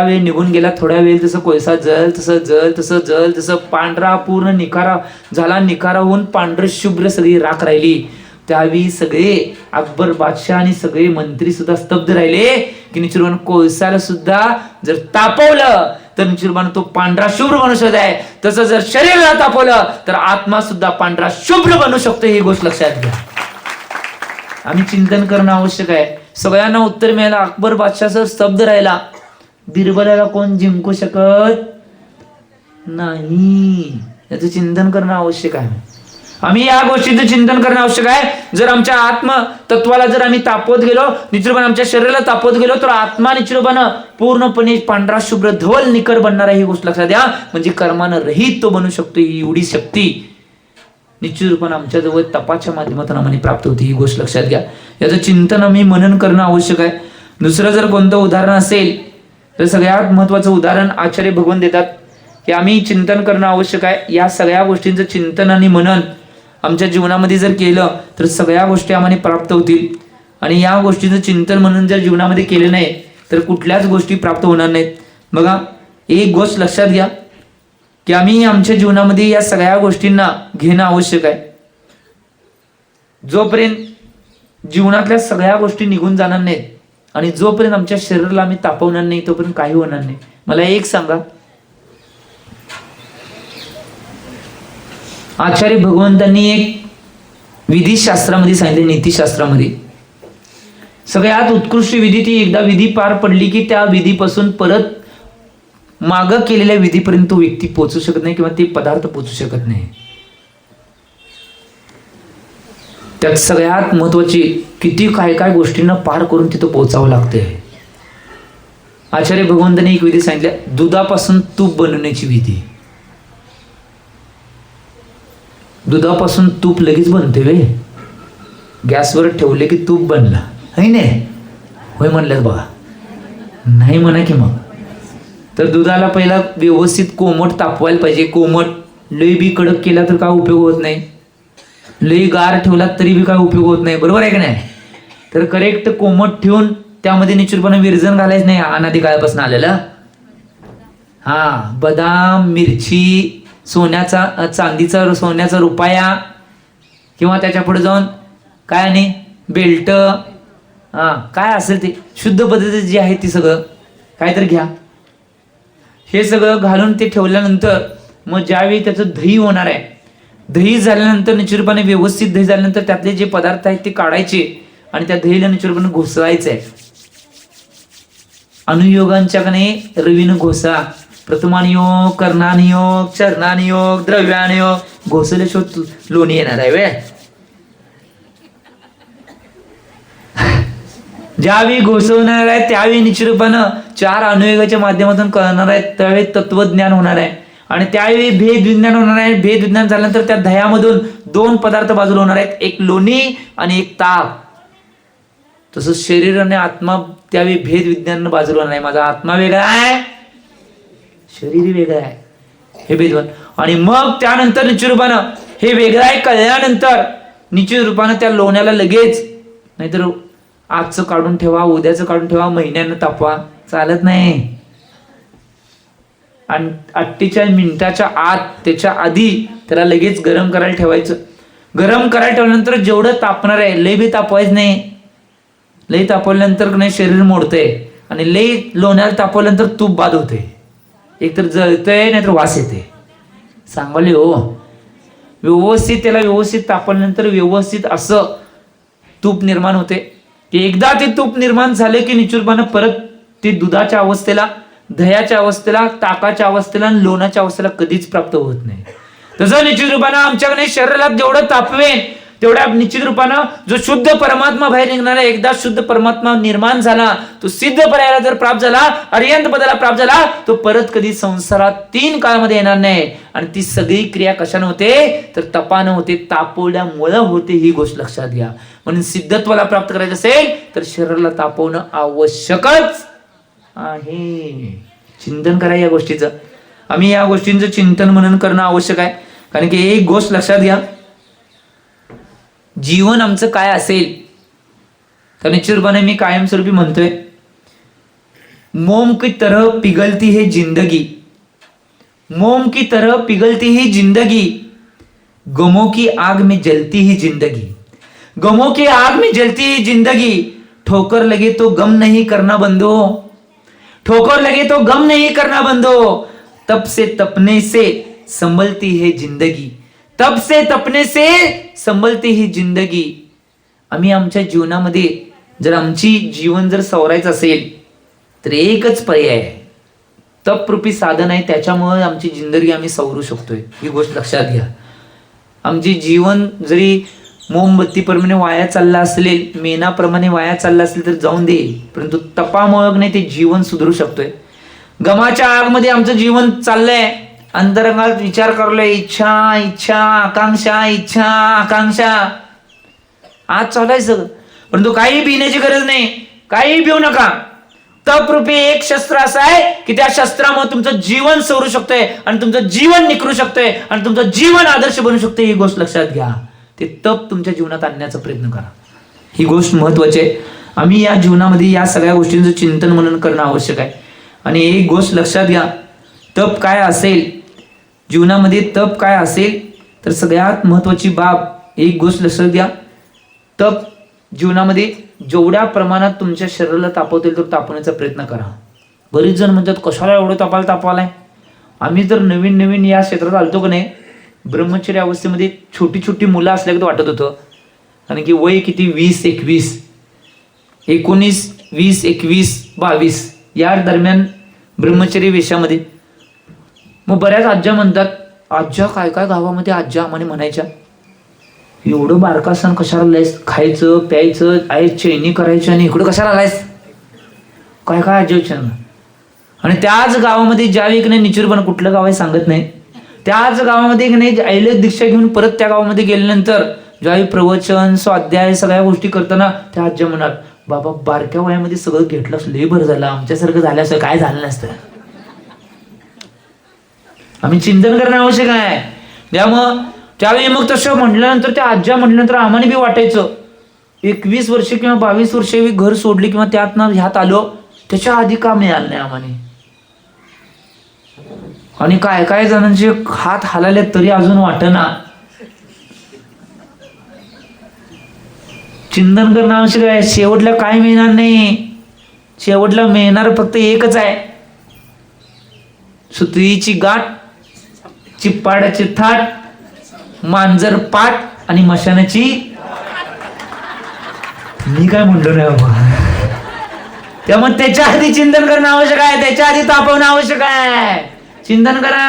वेळ निघून गेला. थोड्या वेळ तसं कोळसा जल पांढरा पूर्ण निखारा झाला. निखारा होऊन पांढर शुभ्र सगळी राख राहिली. त्यावेळी सगळे अकबर बादशाह आणि सगळे मंत्री सुद्धा स्तब्ध राहिले की निश्चितपणे कोळसाला सुद्धा जर तापवलं तर निश्चितपणे तो पांढरा शुभ्र बनू शकत आहे. तसं जर शरीराला तापवलं तर आत्मा सुद्धा पांढरा शुभ्र बनू शकतो. ही गोष्ट लक्षात घ्या. आम्ही चिंतन करणं आवश्यक आहे. सगळ्यांना उत्तर मिळालं. अकबर बादशाह स्तब्ध राहिला. बिरबलाला कोण जिंकू शकत नाही. याचं चिंतन करणं आवश्यक आहे. आम्ही या गोष्टीचं चिंतन करणं आवश्यक आहे. जर आमच्या आत्मतत्वाला जर आम्ही तापवत गेलो, निश्चितपणे आमच्या शरीराला तापवत गेलो, तर आत्मा निश्चितपणे पूर्णपणे पांढरा शुभ्र धवल निकर बनणार आहे. ही गोष्ट लक्षात द्या. म्हणजे कर्मानं रहित तो बनू शकतो. ही एवढी शक्ती निश्चित रूपाने आमच्या जवळ तपाच्या माध्यमातून आम्हाला प्राप्त होती. ही गोष्ट लक्षात घ्या. याचं चिंतन आम्ही मनन करणं आवश्यक आहे. दुसरं जर कोणतं उदाहरण असेल तर सगळ्यात महत्वाचं उदाहरण आचार्य भगवान देतात की आम्ही चिंतन करणं आवश्यक आहे. या सगळ्या गोष्टींचं चिंतन आणि मनन आमच्या जीवनामध्ये जर केलं तर सगळ्या गोष्टी आम्हाला प्राप्त होतील. आणि या गोष्टीचं चिंतन मनन जर जीवनामध्ये केलं नाही तर कुठल्याच गोष्टी प्राप्त होणार नाहीत. बघा, एक गोष्ट लक्षात घ्या की आम्ही आमच्या जीवनामध्ये या सगळ्या गोष्टींना घेणं आवश्यक आहे. जोपर्यंत जीवनातल्या सगळ्या गोष्टी निघून जाणार नाहीत आणि जोपर्यंत आमच्या शरीराला आम्ही तापवणार नाही तोपर्यंत काही होणार नाही. मला एक सांगा, आचार्य भगवंतांनी एक विधीशास्त्रामध्ये सांगितले, नीतिशास्त्रामध्ये सगळ्यात उत्कृष्ट विधी ती एकदा विधी पार पडली की त्या विधीपासून परत मागं केलेल्या विधीपर्यंत तो व्यक्ती पोहोचू शकत नाही किंवा ते पदार्थ पोहोचू शकत नाही. त्यात सगळ्यात महत्वाची किती काय काय गोष्टींना पार करून तिथं पोहोचावं लागतंय. आचार्य भगवंतांनी एक विधी सांगितल्या, दुधापासून तूप बनवण्याची विधी. दुधापासून तूप लगेच बनते वे, गॅसवर ठेवले की तूप बनला है नाही? होय म्हणलं बघा, नाही म्हणा की मग. तर दुधाला पहिला व्यवस्थित कोमट तापवायला पाहिजे. कोमट लई बी कडक केला तर काय उपयोग होत नाही, लई गार ठेवला तरी बी काय उपयोग होत नाही. बरोबर आहे की नाही? तर करेक्ट कोमट ठेवून त्यामध्ये निश्चितपणे विरजण घालायचं नाही. अनादी काळापासून आलेलं बदाम, मिरची, सोन्याचा चांदीचा सोन्याचा रुपया किंवा त्याच्या पुढे जाऊन काय आणि बेल्ट, काय असेल ते शुद्ध पद्धती जी आहे ती सगळं काय तर घ्या. हे सगळं घालून ते ठेवल्यानंतर मग ज्यावेळी त्याचं दही होणार आहे, दही झाल्यानंतर निश्चितपणे व्यवस्थित दही झाल्यानंतर त्यातले जे पदार्थ आहेत ते काढायचे आणि त्या दहीला निश्चितपणे घोसायचं आहे. अनुयोगांच्याकडे रवीनं घोसा. प्रथमानुयोग, कर्णानुयोग, चरणानुयोग, द्रव्यानुयोग. घोसल्याशिवाय लोणी येणार आहे वे. ज्यावेळी घोसवणार आहे त्यावेळी निश्चितपणे 4 अनुयोगाच्या माध्यमातून कळणार आहे. त्यावेळी तत्वज्ञान होणार आहे आणि त्यावेळी भेद विज्ञान होणार आहे. भेद विज्ञान झाल्यानंतर त्या दह्यामधून 2 पदार्थ बाजूला होणार आहेत, एक लोणी आणि एक ताक. तसंच शरीर आणि आत्मा त्यावेळी भेद विज्ञान बाजूला होणार आहे. माझा आत्मा वेगळा आहे, शरीर वेगळं आहे, हे भेदवान. आणि मग त्यानंतर निश्चित रूपानं हे वेगळं आहे कळल्यानंतर निश्चित रूपानं त्या लोण्याला लगेच, नाहीतर आजचं काढून ठेवा, उद्याचं काढून ठेवा, महिन्यानं तापवा, चालत नाही. आणि 48 मिनिटाच्या आत त्याच्या आधी त्याला लगेच गरम करायला ठेवायचं. गरम करायला ठेवल्यानंतर जेवढं तापणार आहे, लई बी तापवायचं नाही. लई तापवल्यानंतर नाही शरीर मोडतंय आणि लई लोण्याला तापवल्यानंतर तूप बाद होते. एकतर जळतंय नाहीतर वास येते. सांगाले हो, व्यवस्थित त्याला व्यवस्थित तापवल्यानंतर व्यवस्थित असं तूप निर्माण होते. एकदा ते तूप निर्माण झाले की निश्चितपणे परत ते दुधाच्या अवस्थेला, दह्याच्या अवस्थेला, ताकाच्या अवस्थेला आणि लोण्याच्या अवस्थेला कधीच प्राप्त होत नाही. तसं निश्चित रूपानं आमच्याकडे शरीरात जेवढं तापवेन तेवढ्या निश्चित रूपानं जो शुद्ध परमात्मा बाहेर निघणारा, एकदा शुद्ध परमात्मा निर्माण झाला, तो सिद्ध पर्यायाला जर प्राप्त झाला, अर्यंत पदाला प्राप्त झाला, तो परत कधी संसारात 3 काळामध्ये येणार नाही. आणि ती सगळी क्रिया कशाने होते तर तपानं होते, तापवल्यामुळे होते. ही गोष्ट लक्षात घ्या. म्हणून सिद्धत्वाला प्राप्त करायचं असेल तर शरीराला तापवणं आवश्यकच आहे. चिंतन करा या गोष्टीचं. आम्ही या गोष्टींचं चिंतन मनन करणं आवश्यक आहे. कारण की एक गोष्ट लक्षात घ्या, जीवन आमचं काय असेल तर निश्चित रूपाने मी कायमस्वरूपी म्हणतोय, मोम की तरह पिघलती है जिंदगी, मोम की तरह पिघलती ही जिंदगी, गमों की आग में जलती ही जिंदगी, गमों की आग में जलती ही जिंदगी, ठोकर लगे तो गम नहीं करना बंदो, ठोकर लगे तो गम नहीं करना बंदो, तब से तपने से संभलती है जिंदगी, तब से तपने से संभलती ही जिंदगी. आम्ही आमच्या जीवनामध्ये जर आमची जीवन जर सवरायचं असेल तर एकच पर्याय आहे, तपरूपी साधन आहे. त्याच्यामुळे आमची जिंदगी आम्ही सवरू शकतोय. ही गोष्ट लक्षात घ्या. आमचे जीवन जरी मोमबत्तीप्रमाणे वाया चाललं असेल, मेणाप्रमाणे वाया चाललं असेल तर जाऊन दे, परंतु तपामुळे नाही ते जीवन सुधरू शकतोय. गमाच्या आगमध्ये आमचं जीवन चाललंय, अंतरंगात विचार करलोय, इच्छा इच्छा आकांक्षा, इच्छा आकांक्षा आज चालू आहे सगळं. परंतु काही पिण्याची गरज नाही, काही पिऊ नका. तप रूपी एक शस्त्र असं आहे की त्या शस्त्रामुळे तुमचं जीवन सवरू शकतंय आणि तुमचं जीवन निखरू शकतंय आणि तुमचं जीवन आदर्श बनू शकते. ही गोष्ट लक्षात घ्या. ते तप तुमच्या जीवनात आणण्याचा प्रयत्न करा. ही गोष्ट महत्वाची आहे. आम्ही या जीवनामध्ये या सगळ्या गोष्टींचं चिंतन मनन करणं आवश्यक आहे. आणि एक गोष्ट लक्षात घ्या, तप काय असेल जीवनामध्ये, तप काय असेल तर सगळ्यात महत्वाची बाब एक गोष्ट लक्षात घ्या, तप जीवनामध्ये जेवढ्या प्रमाणात तुमच्या शरीराला तापवता येईल तर तापवण्याचा प्रयत्न करा. बरीच जण म्हणतात कशाला एवढं तापालाय. आम्ही जर नवीन नवीन या क्षेत्रात आलतो का नाही, ब्रह्मचर्य अवस्थेमध्ये छोटी छोटी मुलं असल्यागत वाटत होतं. कारण की वय किती 20, 21, 19, 20, 21, 22 या दरम्यान ब्रह्मचर्य वेशामध्ये. मग बऱ्याच आज्या म्हणतात, आज्या काय काय गावामध्ये आज्या आम्हाला म्हणायच्या, एवढं बारका सण कशाला आलायस, खायचं प्यायचं आहे चैनी करायचं आणि इकडं कशाला आलायस, काय काय आज्या विचारणार. आणि त्याच गावामध्ये ज्यावेळी की नाही निचूरपणा, कुठलं गाव आहे सांगत नाही, त्याच गावामध्ये की नाही ऐलक दीक्षा घेऊन परत त्या गावामध्ये गेल्यानंतर ज्यावेळी प्रवचन स्वाध्याय सगळ्या गोष्टी करताना त्या आज्या म्हणणार, बाबा बारक्या वयामध्ये सगळं घेतलं लय बरं झालं, आमच्यासारखं झालं असं काय झालं नसतं. आम्ही चिंतन करणं आवश्यक आहे. त्यामुळं त्यावेळी मग तसं म्हटल्यानंतर त्या आज्या म्हटल्यानंतर आम्हाला बी वाटायचं 21 वर्ष किंवा 22 वर्षे घर सोडली किंवा त्यातनं ह्यात आलो, त्याच्या आधी का मिळालं नाही आम्हाला. आणि काय काय जणांचे हात हालाले तरी अजून वाटेना. चिंतन करणं आवश्यक आहे. शेवटला काय मिळणार नाही, शेवटला मिळणार फक्त एकच आहे, सुतळीची गाठ, चिप्पाडाचे थाट, मांजर पाट आणि मशानाची. मी काय म्हणलो नाही बाबा. त्यामुळे त्याच्या आधी चिंतन करणं आवश्यक आहे, त्याच्या आधी तापवणं आवश्यक आहे. चिंतन करा.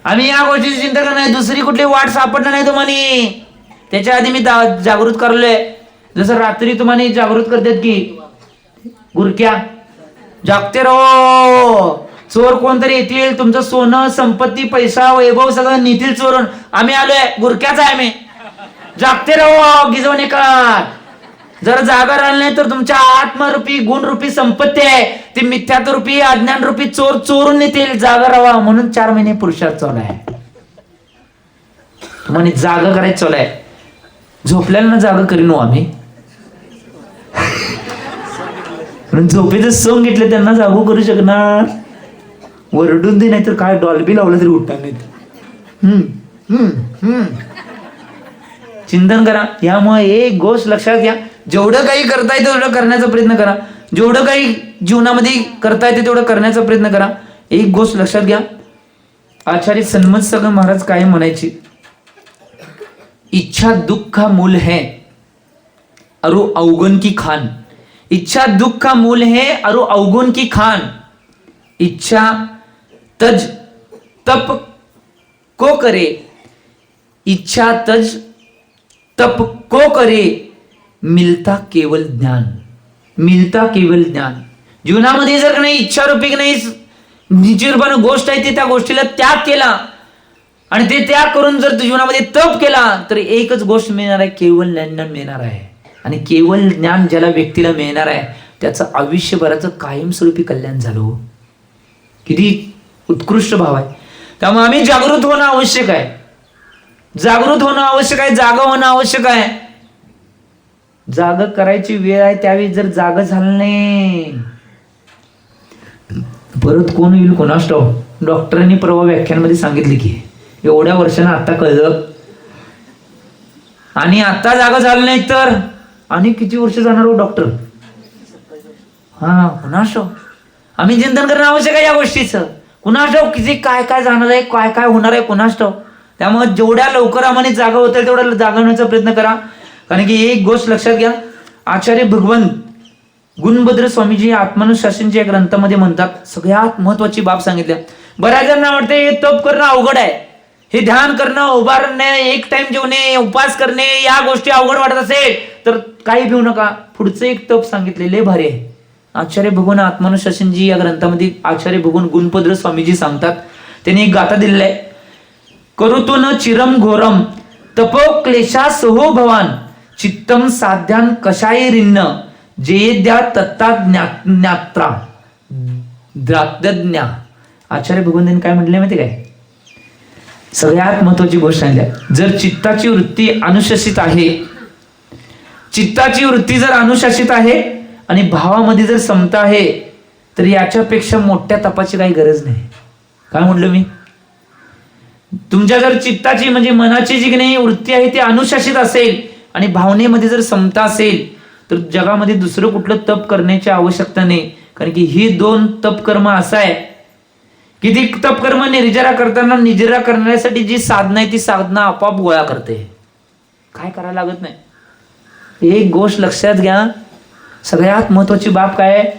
आम्ही या गोष्टीचं चिंतन करणार नाही, दुसरी कुठली वाट सापडणार नाही तुम्हाला. त्याच्या आधी मी जागृत करलोय. जसं रात्री तुम्हाला जागृत करतात की गुरक्या जागते रहो, चोर कोणतरी येतील, तुमचं सोनं संपत्ती पैसा वैभव सगळं नेतील चोरून. आम्ही आलोय, गुरक्याच आहे आम्ही. जागते रहो, गिजवणे कर. जर जागा राहिलं नाही तर तुमच्या आत्मरूपी गुणरूपी संपत्ती आहे ती मिथ्यात्वरूपी अज्ञानरूपी चोर चोरून नेतील. जागा राहा. म्हणून 4 महिने पुरुषार्थ चालू आहे. तुम्हाला जागा करायचं चालू आहे. झोपल्याला ना जागा करीन हो आम्ही. झोपेचं सोंग घेतलं त्यांना जागू करू शकणार. वरडून दे नाही तर काय डॉल्बी लावलं तरी उठणार नाहीत. चिंतन करा. यामुळे एक गोष्ट लक्षात घ्या, जेवढं काही करता येतं तेवढं करण्याचा प्रयत्न करा. जेवढं काही जीवनामध्ये करता येते तेवढं करण्याचा प्रयत्न करा. एक गोष्ट लक्षात घ्या, आचार्य सन्मत सगळ महाराज काय म्हणायचे, इच्छा दुख का मूल है अरु अवगुण की खान. इच्छा दुख का मूल है अरु अवगुण की खान. इच्छा तज तप को करे, इच्छा तज तप को करे, मिलता केवल ज्ञान. मिलता केवल ज्ञान. जीवनामध्ये जर नाही इच्छा रूपी नाही निश्चितपणे गोष्ट आहे ती त्या गोष्टीला त्याग केला आणि ते त्याग करून जर जीवनामध्ये तप केला तर एकच गोष्ट मिळणार आहे, केवळ ज्ञान मिळणार आहे. आणि केवळ ज्ञान ज्याला व्यक्तीला मिळणार आहे त्याचं आयुष्यभराचं कायमस्वरूपी कल्याण झालं. किती उत्कृष्ट भाव आहे. त्यामुळे आम्ही जागृत होणं आवश्यक आहे. जागृत होणं आवश्यक आहे. जागा होणं आवश्यक आहे. जाग करायची वेळ आहे त्यावेळी जर जाग झालं नाही परत कोण येईल कोणास ठाऊक. डॉक्टरांनी परवा व्याख्यानामध्ये सांगितले की एवढ्या वर्षानं आता कळलं आणि आता जागा झालं नाही तर आणि किती वर्ष जाणार हो डॉक्टर. हा कुणास ठाऊक. आम्ही चिंतन करणं आवश्यक आहे या गोष्टीचं. कुणास ठाऊक किती काय काय जाणार आहे, काय काय होणार आहे कुणास ठाऊक. त्यामुळे जेवढ्या लवकर आम्हाला जागा होतील तेवढा जागवण्याचा प्रयत्न करा. कारण की एक गोष्ट लक्षात घ्या, आचार्य भगवंत गुणभद्र स्वामीजी आत्मानुशासनच्या या ग्रंथामध्ये म्हणतात, सगळ्यात महत्वाची बाब सांगितल्या. बऱ्याच जणांना वाटते हे तप करणं अवघड आहे, हे ध्यान करणं, उभारणे, एक टाइम जेवणे, उपवास करणे या गोष्टी अवघड वाटत असेल तर काही भिवू नका. पुढचं एक तप सांगितलेले भारी आहे. आचार्य भगवान आत्मानुशासनजी या ग्रंथामध्ये आचार्य भगवान गुणपद्र स्वामीजी सांगतात. त्यांनी एक गाथा दिलेला आहे. करुतो न चिरम घोरम तपो क्लेशा सहो भवान चित्तम साध्यान कशाय रिन्न जेद्या तत्ता ज्ञात्रा द्रात्यज्ञा. आचार्य भगवंतांनी काय म्हटलंय माहिती काय? सगळ्यात महत्वाची गोष्ट सांगितली. जर चित्ताची वृत्ती अनुशासित आहे, चित्ताची वृत्ती जर अनुशासित आहे आणि भावामध्ये जर समता आहे तर याच्यापेक्षा मोठ्या तपाची काही गरज नाही. काय म्हटलं मी? तुमच्या जर चित्ताची म्हणजे मनाची जी नाही वृत्ती आहे ती अनुशासित असेल आणि भावनेमध्ये जर समता असेल तर जगामध्ये दुसरं कुठलं तप करण्याची आवश्यकता नाही. कारण की ही दोन तप कर्म असं आहे की ती तप कर्म निर्जरा करताना निजरा करण्यासाठी जी साधना आहे ती साधना आपोआप गोळा करते. काय करायला लागत नाही. एक गोष्ट लक्षात घ्या, सगळ्यात महत्वाची बाब काय आहे?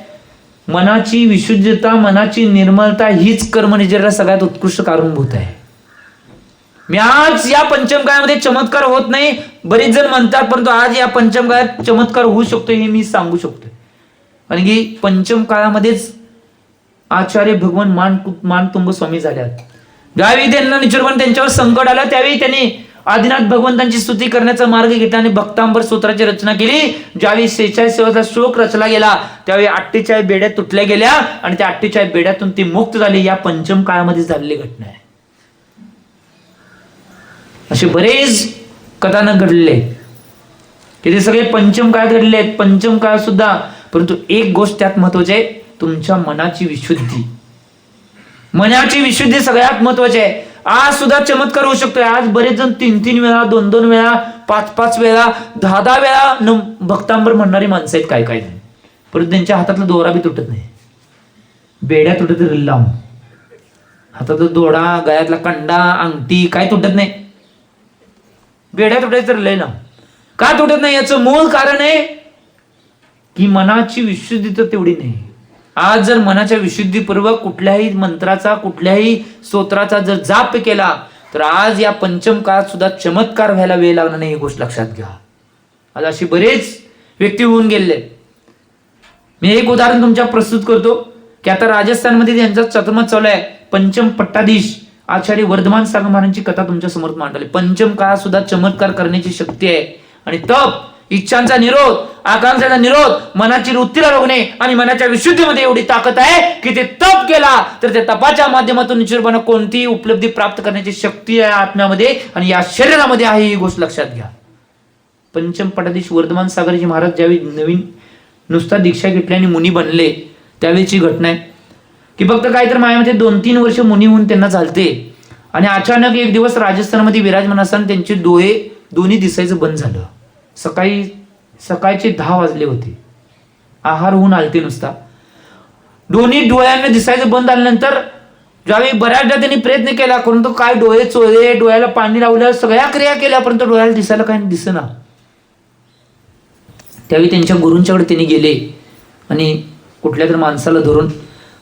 मनाची विशुद्धता, मनाची निर्मलता हीच कर्म निजरा सगळ्यात उत्कृष्ट कारणभूत आहे. मी आज या पंचम काळामध्ये चमत्कार होत नाही बरेच जण म्हणतात, परंतु आज या पंचम काळात चमत्कार होऊ शकतो हे मी सांगू शकतो. कारण की पंचम काळामध्येच आचार्य भगवान मानतुंग स्वामी झाल्यात. ज्यावेळी त्यांना निचरपण त्यांच्यावर संकट आलं त्यावेळी त्यांनी आदिनाथ भगवंतांची स्तुती करण्याचा मार्ग घेतला आणि भक्तांबर सूत्राची रचना केली. ज्यावेळी 46 श्लोक रचला गेला त्यावेळी 48 बेड्या तुटल्या गेल्या आणि त्या 48 बेड्यातून ती मुक्त झाली. या पंचम काळामध्ये झालेली घटना आहे. असे बरेच कथानक घडलेले की ते सगळे पंचम काळात घडले आहेत. पंचम काळ सुद्धा, परंतु एक गोष्ट त्यात महत्वाची आहे, तुमच्या मनाची विशुद्धी. मनाची विशुद्धी सगळ्यात महत्वाची आहे. आज सुद्धा चमत्कार होऊ शकतोय. आज बरेच जण 3-3 वेळा, 2-2 वेळा, 5-5 वेळा, 10-10 वेळा भक्तांबर म्हणणारी माणसं आहेत काय जण, परंतु त्यांच्या हातातला दोरा बी तुटत नाही. बेड्या तुटत लांब, हातातला दोडा, गळ्यातला कंडा, अंगठी काय तुटत नाही. बेड्या तुटायचं तर लय ना. का तुटत नाही याचं मूळ कारण आहे की मनाची विशुद्धी तर तेवढी नाही. आज जर मनाच्या विशुद्धीपूर्वक कुठल्याही मंत्राचा, कुठल्याही स्तोत्राचा जर जाप केला तर आज या पंचम काळात सुद्धा चमत्कार व्हायला वेळ लागणार नाही. ही गोष्ट लक्षात घ्या. आज अशी बरेच व्यक्ती होऊन गेले. मी एक उदाहरण तुमच्या प्रस्तुत करतो की आता राजस्थानमध्ये त्यांचा चतुर्मास चालू आहे. पंचम पट्टाधीश आचार्य वर्धमान सागर महाराजांची कथा तुमच्या समोर मांडली. पंचम काळात सुद्धा चमत्कार करण्याची शक्ती आहे. आणि तप, इच्छांचा निरोध, आकांक्षांचा निरोध, मनाची वृत्तीला रोखणे आणि मनाच्या विशुद्धीमध्ये एवढी ताकद आहे की ते तप केला तर त्या तपाच्या माध्यमातून निश्चितपणे कोणतीही उपलब्धी प्राप्त करण्याची शक्ती आहे आत्म्यामध्ये आणि या शरीरामध्ये आहे. ही गोष्ट लक्षात घ्या. पंचम पट्टाधीश वर्धमान सागरजी महाराज ज्यावेळी नवीन नुसता दीक्षा घेतली आणि मुनी बनले त्यावेळीची घटना आहे की फक्त काय तर माझ्यामध्ये 2-3 वर्ष मुनी होऊन त्यांना चालते आणि अचानक एक दिवस राजस्थानमध्ये विराजमान असताना त्यांचे डोळे दोन्ही दिसायचं बंद झालं. सकाळचे 10 वाजले होते. आहार होऊन आलते नुसता. दोन्ही डोळ्यांना दिसायचं बंद झाल्यानंतर ज्यावेळी बऱ्याचदा त्यांनी प्रयत्न केला परंतु काय डोळे चोळले, डोळ्याला पाणी लावलं, सगळ्या क्रिया केल्या परंतु डोळ्याला दिसायला काही दिसेना. त्यावेळी त्यांच्या गुरूंच्याकडे त्यांनी गेले आणि कुठल्या तरी माणसाला धरून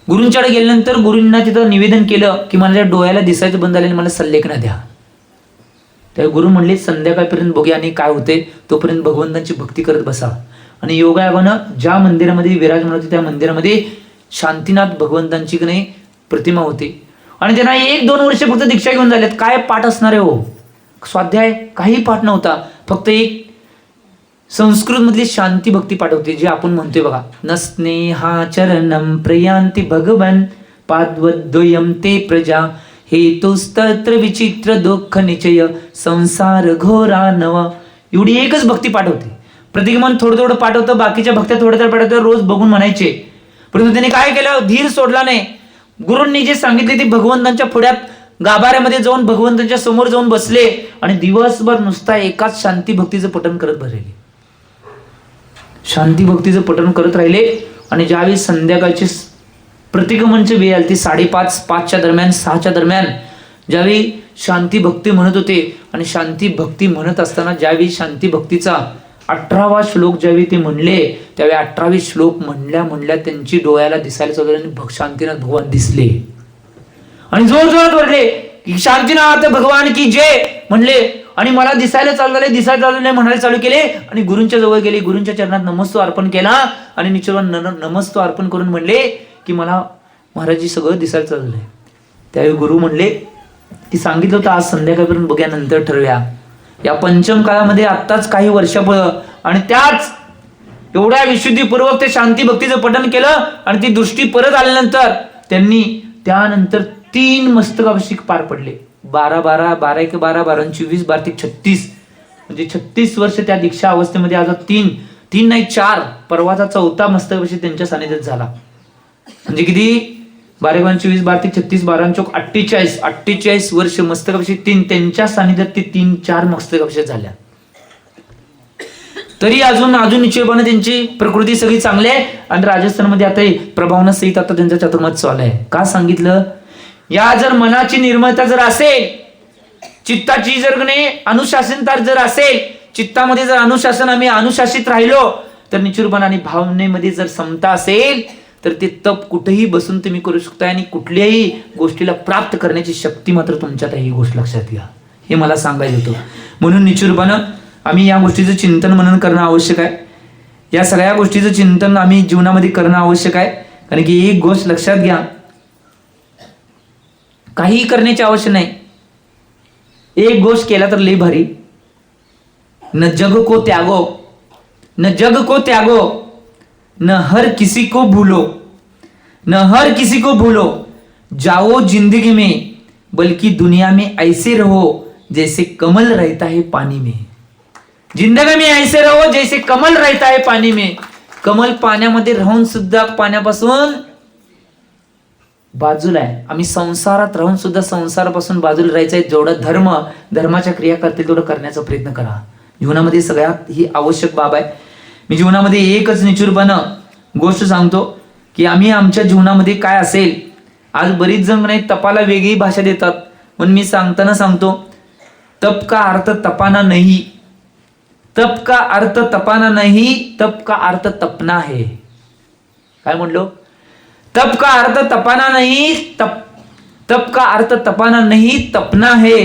गुरूंच्याकडे गेल्यानंतर गुरूंना तिथं निवेदन केलं की माझ्या डोळ्याला दिसायचं बंद झाले, मला सल्लेखना द्या. त्या गुरु म्हणले संध्याकाळपर्यंत बघूया आणि काय होते तोपर्यंत भगवंतांची भक्ती करत बसा. आणि योगायोगानं ज्या मंदिरामध्ये विराजमान होते त्या मंदिरामध्ये शांतीनाथ भगवंतांची की नाही प्रतिमा होती आणि त्यांना 1-2 वर्ष फक्त दीक्षा घेऊन झालेत. काय पाठ असणार आहे हो? स्वाध्याय काही पाठ नव्हता. फक्त एक संस्कृत मधली शांती भक्ती पाठ होती जे आपण म्हणतोय बघा, न स्नेहाचरणम प्रयांती भगवन पाद्वद्वयम ते प्रजा हेतुस्तत्र विचित्र दुःख निचय संसार घोरा नव. एवढी एकच भक्ती पाठ होती. प्रतिगमन थोडं पाठ होतं, बाकीच्या भक्त्या थोडं पाठ होतं, रोज बघून म्हणायचे. परंतु त्यांनी काय केलं, धीर सोडला नाही. गुरूंनी जे सांगितले ते भगवंतांच्या पुढ्यात गाभाऱ्यामध्ये जाऊन भगवंतांच्या समोर जाऊन बसले आणि दिवसभर नुसता एकाच शांती भक्तीचं पठण करत भरले. शांती भक्तीचं पठण करत राहिले आणि ज्यावेळी संध्याकाळची प्रतिगमनची वेळ आली ती 5:30-5च्या दरम्यान, 6च्या दरम्यान ज्यावेळी शांती भक्ती म्हणत होते आणि शांती भक्ती म्हणत असताना ज्यावेळी शांती भक्तीचा 18वा श्लोक ज्यावेळी ते म्हणले त्यावेळी 18वे श्लोक म्हणल्या त्यांची डोळ्याला दिसायला चालू आणि शांतीनाथ भगवान दिसले आणि जोर जोरात ओरडले की शांतीनाथ भगवान की जय म्हणले आणि मला दिसायला चालू झाले, दिसायला चालू झाले म्हणायला चालू केले आणि गुरूंच्या जवळ गेले, गुरूंच्या चरणात नमस्तो अर्पण केला आणि निश्चलवान नमस्तो अर्पण करून म्हणले की मला महाराजी सगळं दिसायला चालू झालंय. त्यावेळी गुरु म्हणले की सांगितलं होतं आज संध्याकाळपर्यंत बघूया, नंतर ठरवूया. या पंचम काळामध्ये आत्ताच काही वर्षापुढं आणि त्याच एवढ्या विशुद्धीपूर्वक ते शांती भक्तीचं पठण केलं आणि ती दृष्टी परत आल्यानंतर त्यांनी त्यानंतर 3 मस्तकाभिषेक पार पडले. 12 1 12 12 24 12 36 म्हणजे 36 वर्ष त्या दीक्षा अवस्थेमध्ये. आज 3 नाही 4 परवाचा 4था मस्तकाभिषेक त्यांच्या सानिध्यात झाला. म्हणजे किती 12 24 12 36 12 चौक 48 वर्ष मस्तकाभिषेक 3 त्यांच्या सानिध्यात ते 3-4 मस्तकाभिषेक झाल्या. तरी अजून निश्चयपणे त्यांची प्रकृती सगळी चांगली आहे आणि राजस्थानमध्ये आता प्रभावना सहित आता त्यांचा चतुर्मास चालू आहे. का सांगितलं? या जर मनाची निर्मळता जर असेल, चित्ताची जर अनुशासनता जर असेल, चित्तामध्ये जर अनुशासन आम्ही अनुशासित राहिलो तर निश्चितपणे आणि भावनेमध्ये जर समता असेल तर ते तप कुठेही बसून तुम्ही करू शकता आणि कुठल्याही गोष्टीला प्राप्त करण्याची शक्ती मात्र तुमच्यात आहे. ही गोष्ट लक्षात घ्या, हे मला सांगायचं होतं. म्हणून निश्चितपणे आम्ही या गोष्टीचं चिंतन मनन करणं आवश्यक आहे. या सगळ्या गोष्टीचं चिंतन आम्ही जीवनामध्ये करणं आवश्यक आहे. कारण की एक गोष्ट लक्षात घ्या, काही करण्याची आवश्यक नाही. एक गोष्ट केला तर लई भारी. न जग को त्यागो, न जग को त्यागो, न हर किसी को भूलो, न हर किसी को भूलो, जाओ जिंदगी में बल्कि दुनिया में ऐसे रहो जैसे कमल रहता है पानी में. जिंदगी में ऐसे रहो जैसे कमल रहता है पानी में. कमल पाण्यामध्ये राहून सुद्धा पाण्यापासून बाजूला आहे. आम्ही संसारात राहून सुद्धा संसारापासून बाजूला राहायचं आहे. जेवढं धर्माच्या क्रिया करतील तेवढं करण्याचा प्रयत्न करा. जीवनामध्ये सगळ्यात ही आवश्यक बाब आहे. मी जीवनामध्ये एकच निचूरपणं गोष्ट सांगतो की आम्ही आमच्या जीवनामध्ये काय असेल. आज बरीच जण म्हणे तपाला वेगळी भाषा देतात, म्हणून मी सांगताना सांगतो तप का अर्थ तपाना नाही, तप का अर्थ तपाना नहीं, तप का अर्थ तपना है. काय म्हणलो? तप का अर्थ तपाना नहीं, तप का अर्थ तपाना नहीं तपना है.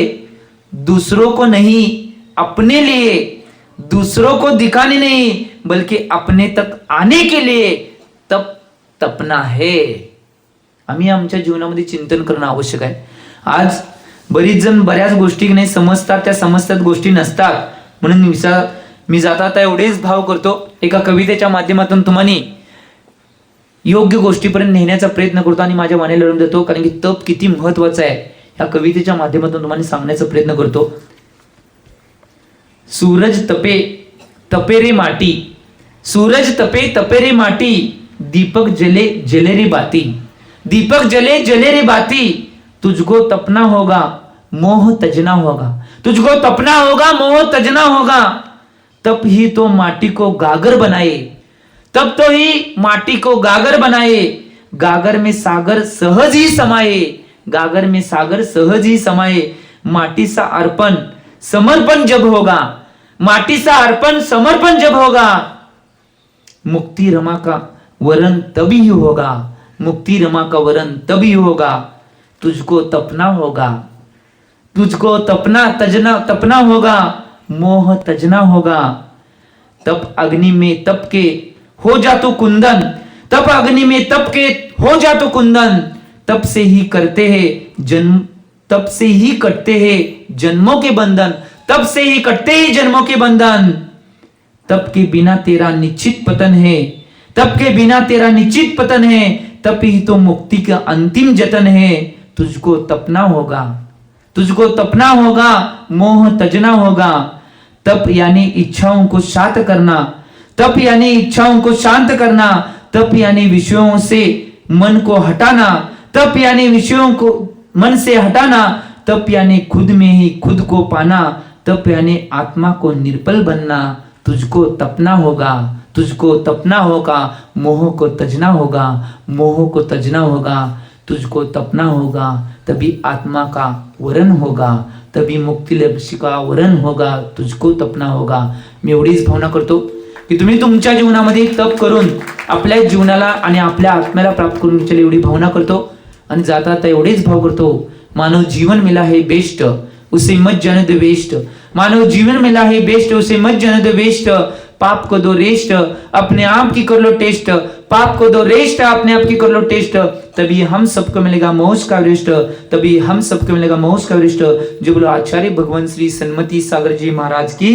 दूसरों को नहीं, अपने लिए, दूसरों को दिखाने नहीं बल्कि अपने तक आने के लिए तप तपना है. आम्ही आमच्या जीवनामध्ये चिंतन करणं आवश्यक आहे. आज बरीच जण बऱ्याच गोष्टी नाही समजतात, त्या समजतात गोष्टी नसतात. म्हणून मी जाता एवढेच भाव करतो, एका कवितेच्या माध्यमातून तुम्हाला योग्य गोष्टीपर्यंत नेण्याचा प्रयत्न करतो आणि माझ्या मनाला लावून देतो. कारण की तप किती महत्वाचं आहे या कवितेच्या माध्यमातून तुम्हाला सांगण्याचा प्रयत्न करतो. सूरज तपे तपे रे माटी, सूरज तपे तपे रे माटी, दीपक जले जले रे बाती, दीपक जले जले रे बाती, तुझको तपना होगा मोह तजना होगा, तुझको तपना होगा मोह तजना होगा. तप ही तो माटी को गागर बनाए, तब तो ही माटी को गागर बनाए, गागर में सागर सहज ही समाये, गागर में सागर सहज ही समाये. माटी सा अर्पण समर्पण जब होगा, माटी सा अर्पण समर्पण जब होगा, मुक्ति रमा का वरण तभी होगा, मुक्ति रमा का वरण तभी होगा. तुझको तपना होगा, तुझको तपना होगा, मोह तजना होगा. तप अग्नि में तप के हो जा तो कुंदन, तप अग्नि में तप के हो जा तो कुंदन. तप से ही करते हैं जन्म, तप से ही कटते हैं जन्मों के बंधन, तप से ही कटते ही जन्मों के बंधन. तप के बिना तेरा निश्चित पतन है, तप के बिना तेरा निश्चित पतन है, तप ही तो मुक्ति का अंतिम जतन है. तुझको तपना होगा, तुझको तपना होगा, मोह तजना होगा. तप यानी इच्छाओं को शांत करना, तप यानी इच्छाओं को शांत करना, तप यानी विषयों से मन को हटाना, तप यानी विषयों को मन से हटाना, तप यानी खुद में ही खुद को पाना, तप यानी आत्मा को निर्बल बनना. तुझको तपना होगा, तुझको तपना होगा, मोह को तजना होगा, मोह को तजना होगा. तुझको तपना होगा तभी आत्मा का वरण होगा, तभी मुक्ती लक्ष्य का वरण होगा. तुझको तपना होगा. मी एवढीच भावना करतो की तुम्ही तुमच्या जीवनामध्ये तप करून आपल्या जीवनाला आणि आपल्या आत्म्याला प्राप्त करून तुमच्या एवढी भावना करतो आणि जाता एवढेच भाव करतो. मानव जीवन मिला है बेस्ट, उसे मत जाने दो वेस्ट। मानव जीवन मिला है बेस्ट, उसे मत जाने दो वेस्ट। पाप को दो रेस्ट, अपने आप की कर लो टेस्ट। पाप को दो रेस्ट, अपने आप की कर लो टेस्ट। तभी हम सबको मिलेगा मौज का वरिष्ठ, तभी हम सबको मिलेगा मौज का वरिष्ठ। जो बोलो आचार्य भगवान श्री सन्मति सागर जी महाराज की